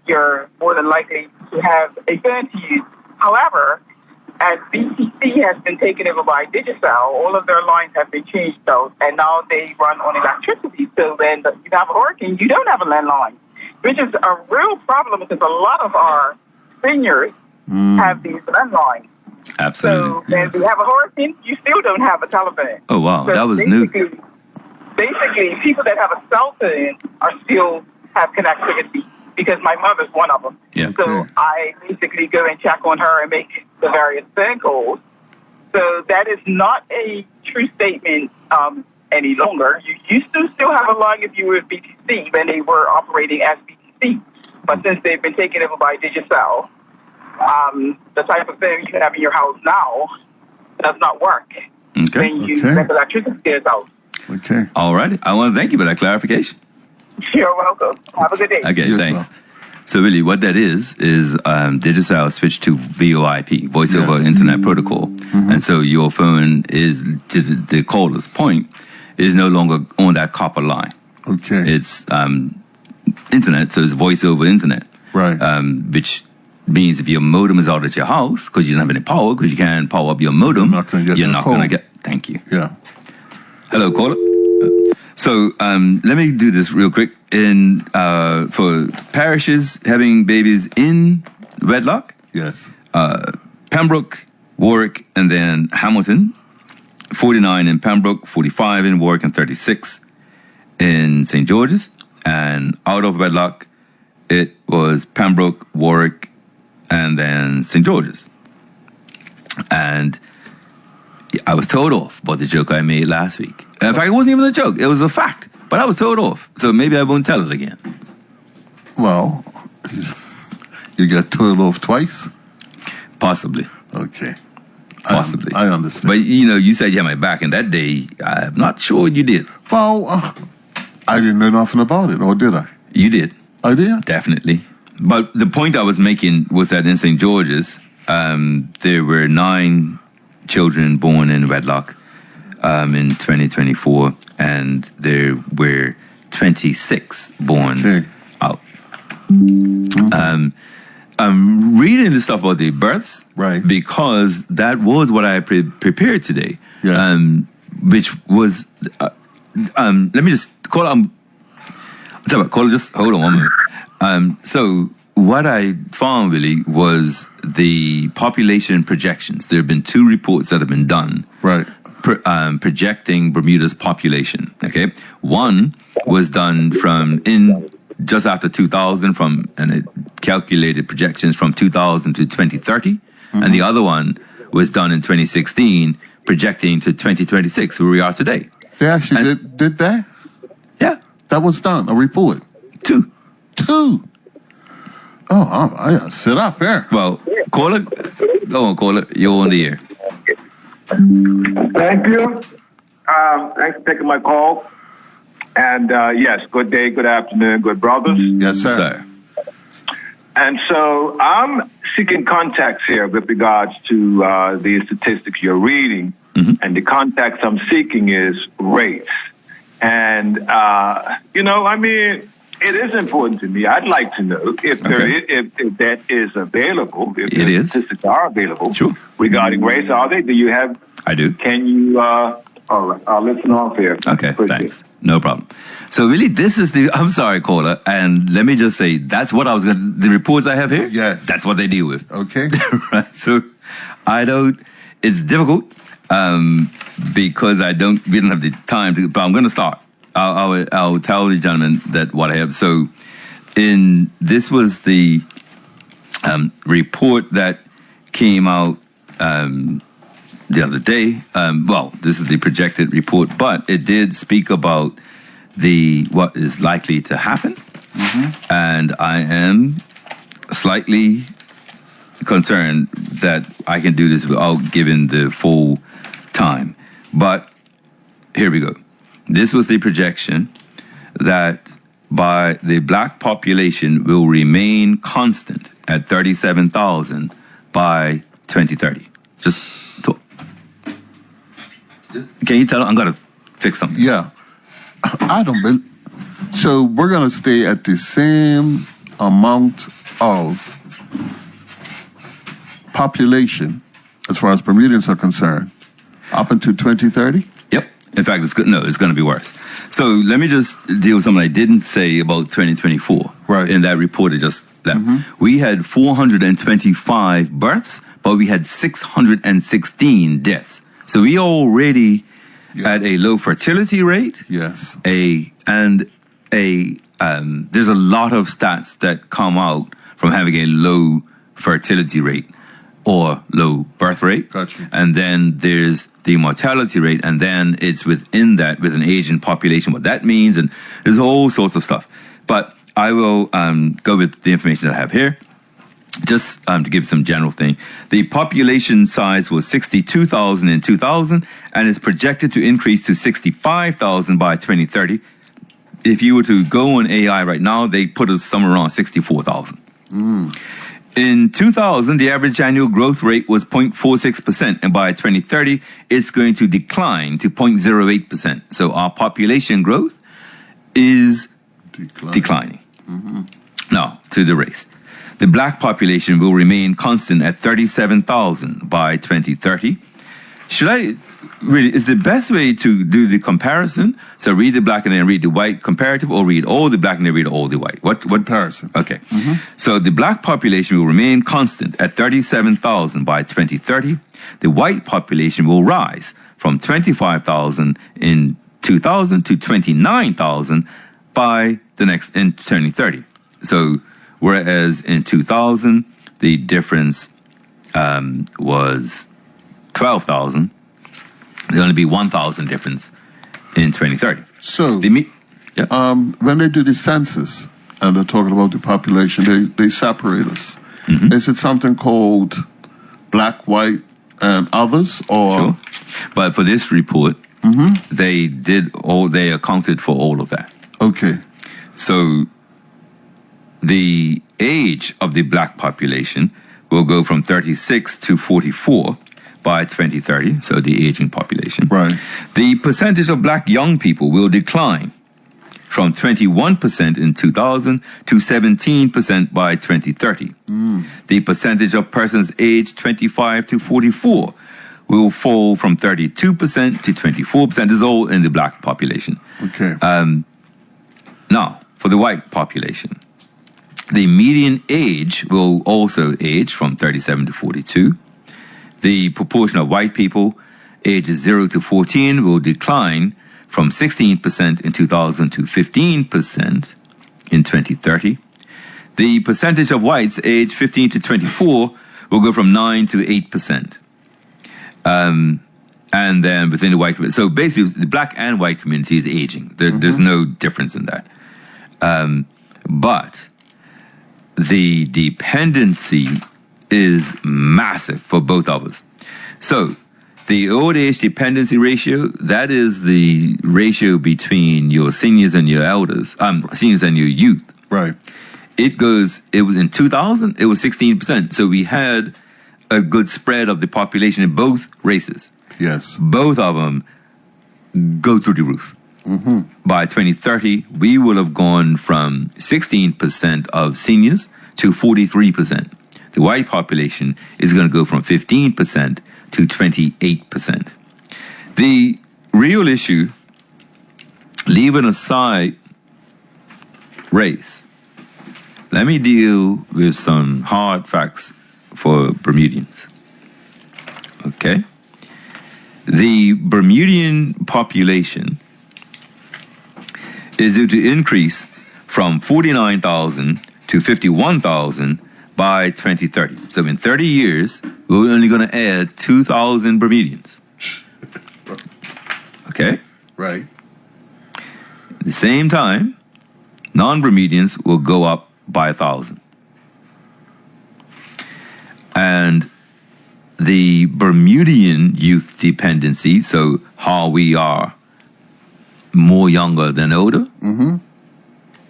You're more than likely to have a phone to use. However, as BTC has been taken over by Digicel, all of their lines have been changed out, and now they run on electricity. So when you have a hurricane, you don't have a landline, which is a real problem because a lot of our seniors have these landlines. Absolutely. So when we have a hurricane, you still don't have a telephone. Oh, wow. So that was new. Basically, people that have a cell phone still have connectivity, because my mother's one of them. Yeah. So I basically go and check on her and make the various phone calls. So that is not a true statement any longer. You used to still have a line if you were BTC when they were operating as BTC. But since they've been taken over by Digicel, the type of thing you have in your house now does not work when the electricity goes out. Okay. All right. I want to thank you for that clarification. You're welcome. Have a good day. Okay, yes, thanks. So really what that is Digicel switched to VoIP, Voice over Internet Protocol. And so your phone is, to the caller's point, is no longer on that copper line. Okay. It's internet, so it's voice over internet. Right. Which means if your modem is out at your house, because you don't have any power, because you can't power up your modem, you're not going to get, thank you. Yeah. Hello, caller. So let me do this real quick. For parishes having babies in wedlock, Yes. Pembroke, Warwick, and then Hamilton, 49 in Pembroke, 45 in Warwick, and 36 in St. George's. And out of wedlock, it was Pembroke, Warwick, and then St. George's. And I was told off about the joke I made last week. In fact, it wasn't even a joke. It was a fact. But I was told off. So maybe I won't tell it again. Well, you got told off twice? Possibly. Okay. Possibly. I understand. But, you said you had my back. And that day, I'm not sure you did. Well, I didn't know nothing about it, or did I? You did. I did? Definitely. But the point I was making was that in St. George's, there were 9 children born in wedlock in 2024, and there were 26 born out. I'm reading this stuff about the births, right? Because that was what I prepared today. Yeah. Which was, let me just call. Just hold on 1 minute. So what I found really was the population projections. There have been 2 reports that have been done, right? Projecting Bermuda's population. Okay, one was done from just after 2000, and it calculated projections from 2000 to 2030, and the other one was done in 2016, projecting to 2026, where we are today. They actually did that? Yeah, that was done. A report. 2. Oh, I gotta sit up here. Well, caller, go on, caller. You're on the air. Thank you. Thanks for taking my call. And yes, good day, good afternoon, good brothers. Yes, sir. Sir. And so I'm seeking context here with regards to the statistics you're reading. And the context I'm seeking is race. And, it is important to me. I'd like to know if if that is available, if the statistics are available regarding race. Are they? Do you have? I do. Can you? All right. I'll listen off here. Okay, Appreciate thanks. It. No problem. So really, this is I'm sorry, caller, and let me just say, that's what I was going to, the reports I have here, yes, that's what they deal with. Okay. Right. So it's difficult because we don't have the time to, but I'm going to start. I'll tell the gentleman that what I have. So this was the report that came out the other day. This is the projected report, but it did speak about what is likely to happen. And I am slightly concerned that I can do this without giving the full time. But here we go. This was the projection that by the black population will remain constant at 37,000 by 2030. Can you tell? I'm going to fix something. Yeah. I don't believe. So we're going to stay at the same amount of population as far as Bermudians are concerned up until 2030? Yep. In fact, it's good. No, it's going to be worse. So let me just deal with something I didn't say about 2024. Right. In that report, it just left. We had 425 births, but we had 616 deaths. So we already at a low fertility rate. Yes. There's a lot of stats that come out from having a low fertility rate or low birth rate. Gotcha. And then there's the mortality rate, and then it's within that with an aging population, what that means, and there's all sorts of stuff. But I will go with the information that I have here. Just to give some general thing, the population size was 62,000 in 2000, and is projected to increase to 65,000 by 2030. if you were to go on AI right now, they put us somewhere around 64,000. In 2000, the average annual growth rate was 0.46%, and by 2030, it's going to decline to 0.08%. So our population growth is declining. Now, to the race. The black population will remain constant at 37,000 by 2030. Is the best way to do the comparison? So read the black and then read the white comparative, or read all the black and then read all the white? What Comparison. Okay. So the black population will remain constant at 37,000 by 2030. The white population will rise from 25,000 in 2000 to 29,000 by in 2030. So whereas in 2000 the difference was 12,000, there's going to be 1,000 difference in 2030. So when they do the census and they're talking about the population, they separate us. Is it something called black, white, and others, or? Sure. But for this report, they accounted for all of that. Okay. So the age of the black population will go from 36 to 44 by 2030, so the aging population. Right. The percentage of black young people will decline from 21% in 2000 to 17% by 2030. The percentage of persons aged 25 to 44 will fall from 32% to 24%. This is all in the black population. Okay. Now, for the white population, the median age will also age from 37 to 42. The proportion of white people ages 0 to 14 will decline from 16% in 2000 to 15% in 2030. The percentage of whites aged 15 to 24 will go from 9 to 8%. And then within the white community, so basically the black and white community is aging. There's no difference in that. But the dependency is massive for both of us. So the old age dependency ratio, that is the ratio between your seniors and your elders, seniors and your youth. Right. It was in 2000, it was 16%. So we had a good spread of the population in both races. Yes. Both of them go through the roof. By 2030, we will have gone from 16% of seniors to 43%. The white population is going to go from 15% to 28%. The real issue, leaving aside race, let me deal with some hard facts for Bermudians. Okay? The Bermudian population is due to increase from 49,000 to 51,000 by 2030. So in 30 years, we're only going to add 2,000 Bermudians. Okay? Right. At the same time, non-Bermudians will go up by 1,000. And the Bermudian youth dependency, so how we are more younger than older,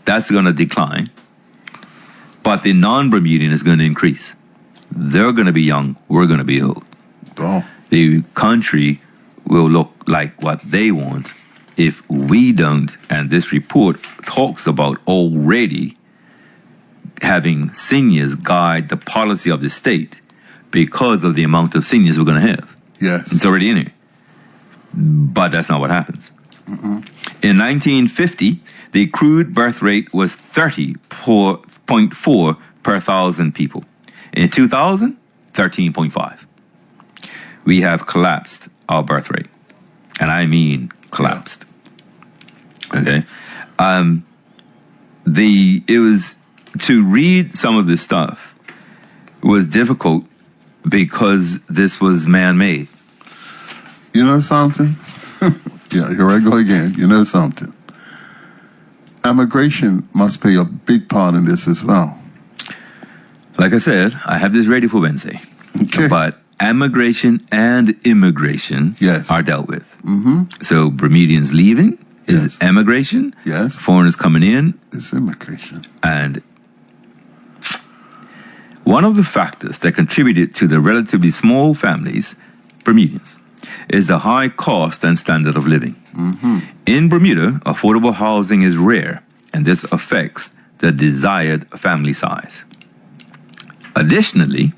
that's going to decline. But the non-Bermudian is going to increase. They're going to be young, we're going to be old. Oh. The country will look like what they want if we don't, and this report talks about already having seniors guide the policy of the state because of the amount of seniors we're going to have. Yes. It's already in here. But that's not what happens. In 1950, the crude birth rate was 30.4 per 1,000 people. In 2000, 13.5. We have collapsed our birth rate. And I mean collapsed. Okay? It was, to read some of this stuff was difficult because this was man-made. You know something? Yeah, here I go again. You know something? Immigration must play a big part in this as well. Like I said, I have this ready for Wednesday. Okay. But immigration and immigration Yes. are dealt with. So Bermudians leaving is Yes. emigration. Yes. Foreigners coming in. It's immigration. And one of the factors that contributed to the relatively small families, Bermudians, is the high cost and standard of living. In Bermuda, affordable housing is rare, and this affects the desired family size. Additionally,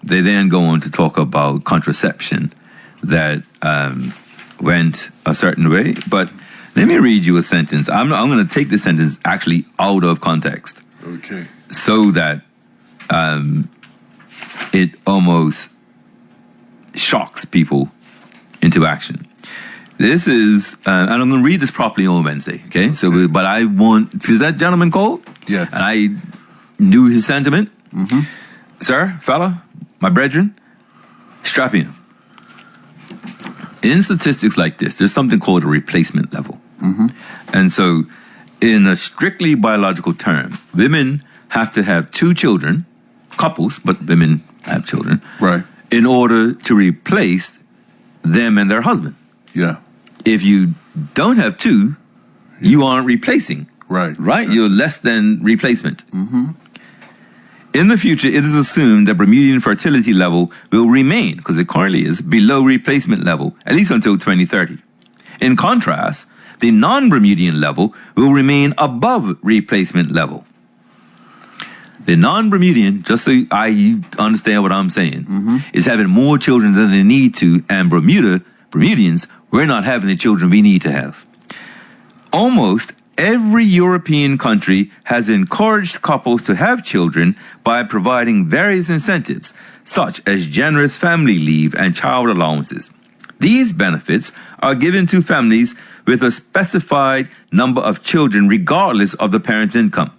they then go on to talk about contraception that went a certain way. But let me read you a sentence. I'm going to take this sentence actually out of context. Okay. So that it almost shocks people into action. This is, and I'm going to read this properly on Wednesday, okay? So, but I want, is that gentleman called? Yes. And I knew his sentiment. Sir, fella, my brethren, strap in. In statistics like this, there's something called a replacement level. And so, in a strictly biological term, women have to have 2 children, couples, but women have children, Right. in order to replace them and their husband. Yeah. If you don't have 2, you aren't replacing. Right. Right? You're less than replacement. In the future, it is assumed that Bermudian fertility level will remain, because it currently is, below replacement level, at least until 2030. In contrast, the non-Bermudian level will remain above replacement level. The non-Bermudian, just so you understand what I'm saying, is having more children than they need to, and Bermudians, we're not having the children we need to have. Almost every European country has encouraged couples to have children by providing various incentives, such as generous family leave and child allowances. These benefits are given to families with a specified number of children regardless of the parent's income.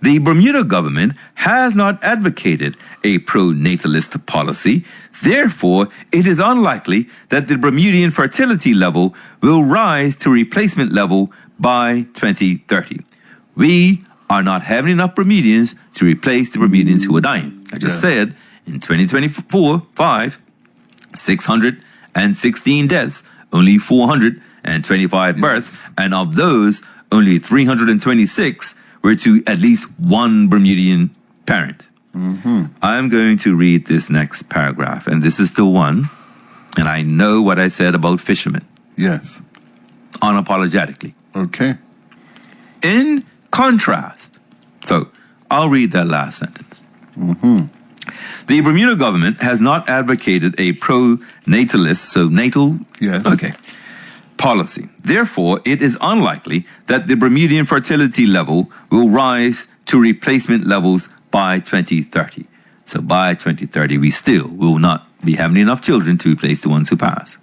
The Bermuda government has not advocated a pro-natalist policy. Therefore, it is unlikely that the Bermudian fertility level will rise to replacement level by 2030. We are not having enough Bermudians to replace the Bermudians who are dying. I just said in 2024-5, 616 deaths, only 425 births, and of those, only 326 were to at least one Bermudian parent. I'm going to read this next paragraph, and this is the one, and I know what I said about fishermen, Yes. unapologetically. Okay. In contrast, so I'll read that last sentence. The Bermuda government has not advocated a pro-natalist, so natal, Yes. okay, policy. Therefore, it is unlikely that the Bermudian fertility level will rise to replacement levels by 2030. So by 2030, we still will not be having enough children to replace the ones who pass.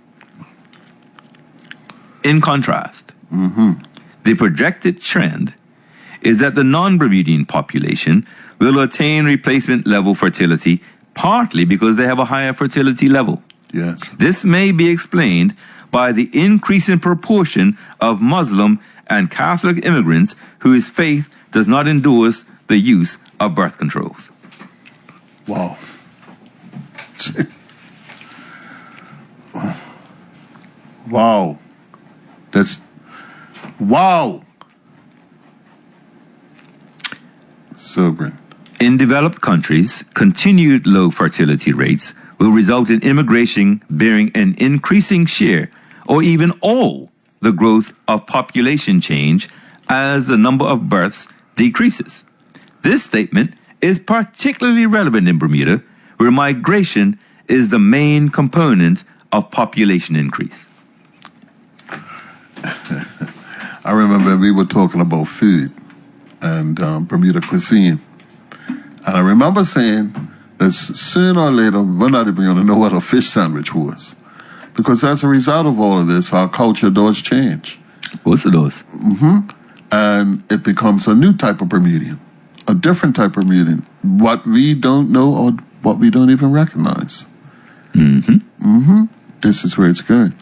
In contrast, the projected trend is that the non-Bermudian population will attain replacement level fertility partly because they have a higher fertility level. Yes. This may be explained by the increasing proportion of Muslim and Catholic immigrants whose faith does not endorse the use of birth controls. Wow. Wow. That's wow. Sobering. In developed countries, continued low fertility rates will result in immigration bearing an increasing share or even all the growth of population change as the number of births decreases. This statement is particularly relevant in Bermuda, where migration is the main component of population increase. I remember we were talking about food and Bermuda cuisine. And I remember saying that sooner or later, we're not even going to know what a fish sandwich was. Because as a result of all of this, our culture does change. Of course it does. And it becomes a new type of Bermudian, a different type of Bermudian, what we don't know or what we don't even recognize. This is where it's going.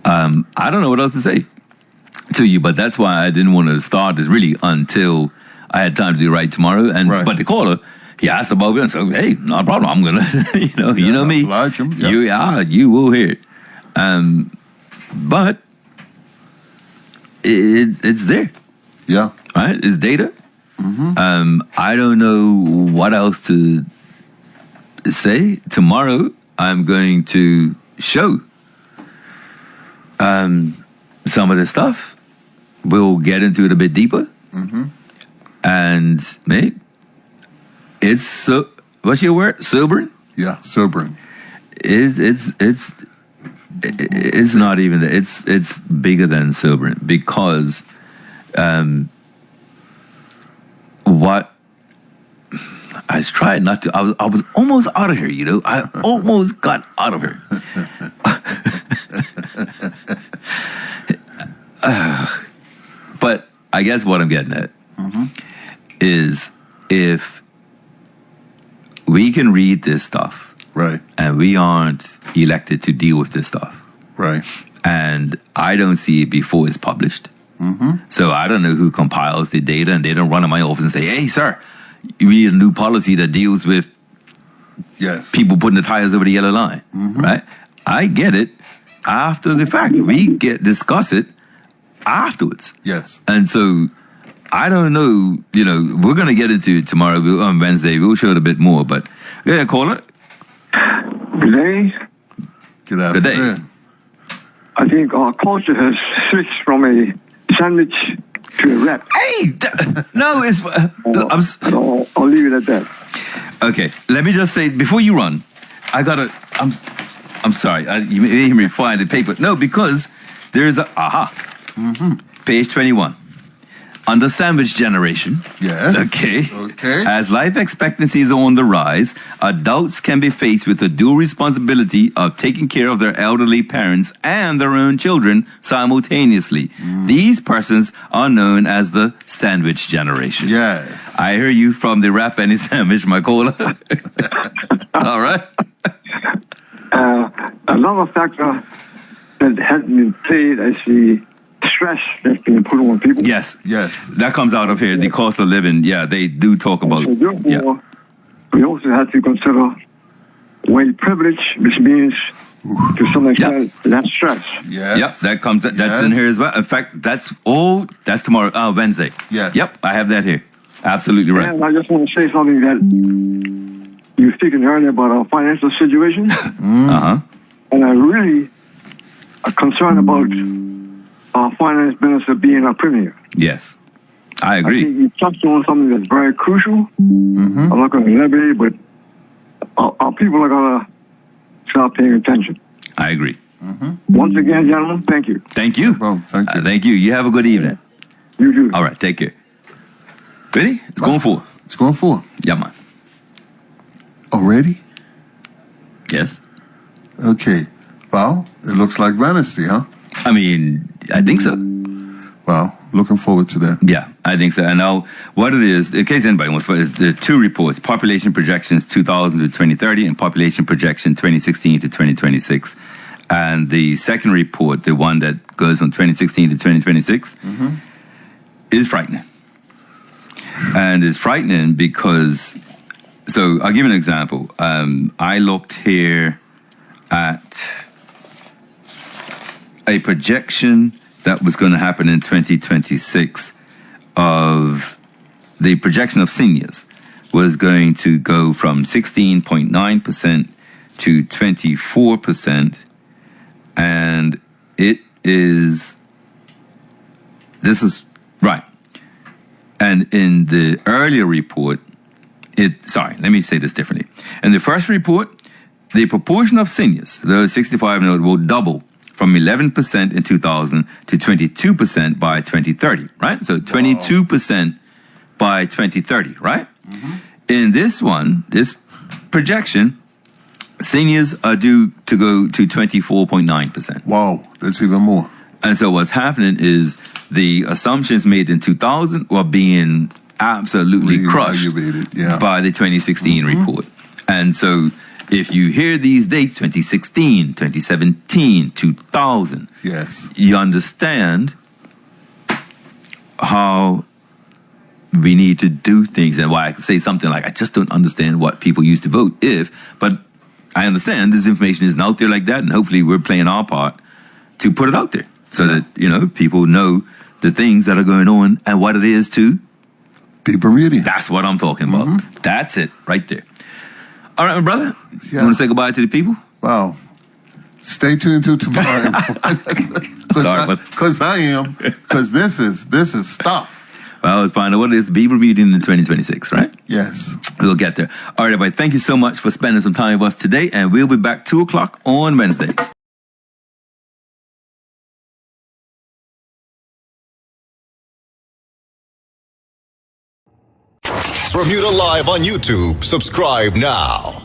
I don't know what else to say to you, but that's why I didn't want to start this really until I had time to do right tomorrow. And Right. But the caller, he asked about it, and so hey, no problem. I'm gonna, you know me. Oblige him, yeah. You will hear it. but it's there. Yeah. Right? It's data. I don't know what else to say. Tomorrow, I'm going to show some of the stuff. We'll get into it a bit deeper. And, mate, it's so. What's your word? Sobering? Yeah, sobering. It's not even that. It's bigger than sobering because what I was trying not to. I was almost out of here. You know, I almost got out of here. But I guess what I'm getting at is if we can read this stuff, right, and we aren't elected to deal with this stuff, right, and I don't see it before it's published. So I don't know who compiles the data, and they don't run in my office and say, "Hey, sir, we need a new policy that deals with people putting the tires over the yellow line." Right? I get it after the fact. We discuss it afterwards. Yes. And so I don't know. You know, we're going to get into it tomorrow on Wednesday. We'll show it a bit more. But yeah, caller. Good day. Good afternoon. Good day. I think our culture has switched from a sandwich to a wrap. Hey, no, it's. I'll leave it at that. Okay, let me just say before you run, I'm sorry. You may hear me flying the paper. No, because there is page 21. Under sandwich generation. Yes. Okay. Okay. As life expectancies are on the rise, adults can be faced with the dual responsibility of taking care of their elderly parents and their own children simultaneously. These persons are known as the sandwich generation. Yes. I hear you from the Wrap Any Sandwich, my caller. All right. Another factor that has been played as the stress that's being put on people. Yes. Yes. That comes out of here. The cost of living. Yeah, they do talk about. So therefore, we also have to consider white privilege, which means to some extent that's stress. Yes. Yep, that comes. That's in here as well. In fact, that's tomorrow. Wednesday. Yes. Yep, I have that here. Absolutely right. And I just want to say something that you were speaking earlier about our financial situation. And I really are concerned about our finance minister being our premier. Yes, I I agree. think you touched on something that's very crucial. I'm not going to elaborate, but our people are going to start paying attention. I agree. Once again, gentlemen, thank you. Thank you. Well, thank you. Thank you. You have a good evening. You too. All right, take care. Ready? It's going for. It's going for. Yeah, man. Already? Yes. Okay. Well, it looks like Wednesday, huh? I mean, I think so. Well, looking forward to that. Yeah, I think so. And now, what it is, in case anybody wants, is the two reports: population projections 2000 to 2030 and population projection 2016 to 2026. And the second report, the one that goes from 2016 to 2026, is frightening. And it's frightening because, so I'll give you an example. I looked here at a projection that was going to happen in 2026 of the projection of seniors was going to go from 16.9% to 24%. And this is right. And in the earlier report, let me say this differently. In the first report, the proportion of seniors, those 65 and older, will double from 11% in 2000 to 22% by 2030, right? So 22% by 2030, right? In this one, this projection, seniors are due to go to 24.9%. Wow, that's even more. And so what's happening is the assumptions made in 2000 were being absolutely crushed by the 2016 report. And so if you hear these dates, 2016, 2017, 2000, yes, you understand how we need to do things and why I can say something like, I just don't understand what people used to vote but I understand this information isn't out there like that, and hopefully we're playing our part to put it out there so that, people know the things that are going on and what it is to be Bermudian. That's what I'm talking about. That's it right there. All right, my brother. Yeah. You want to say goodbye to the people? Wow. Stay tuned to tomorrow. Because I am. Because this is stuff. Well, let's find out what it is to be Bermudian in 2026, right? Yes. We'll get there. All right, everybody. Thank you so much for spending some time with us today, and we'll be back 2 o'clock on Wednesday. Bermuda Live on YouTube. Subscribe now.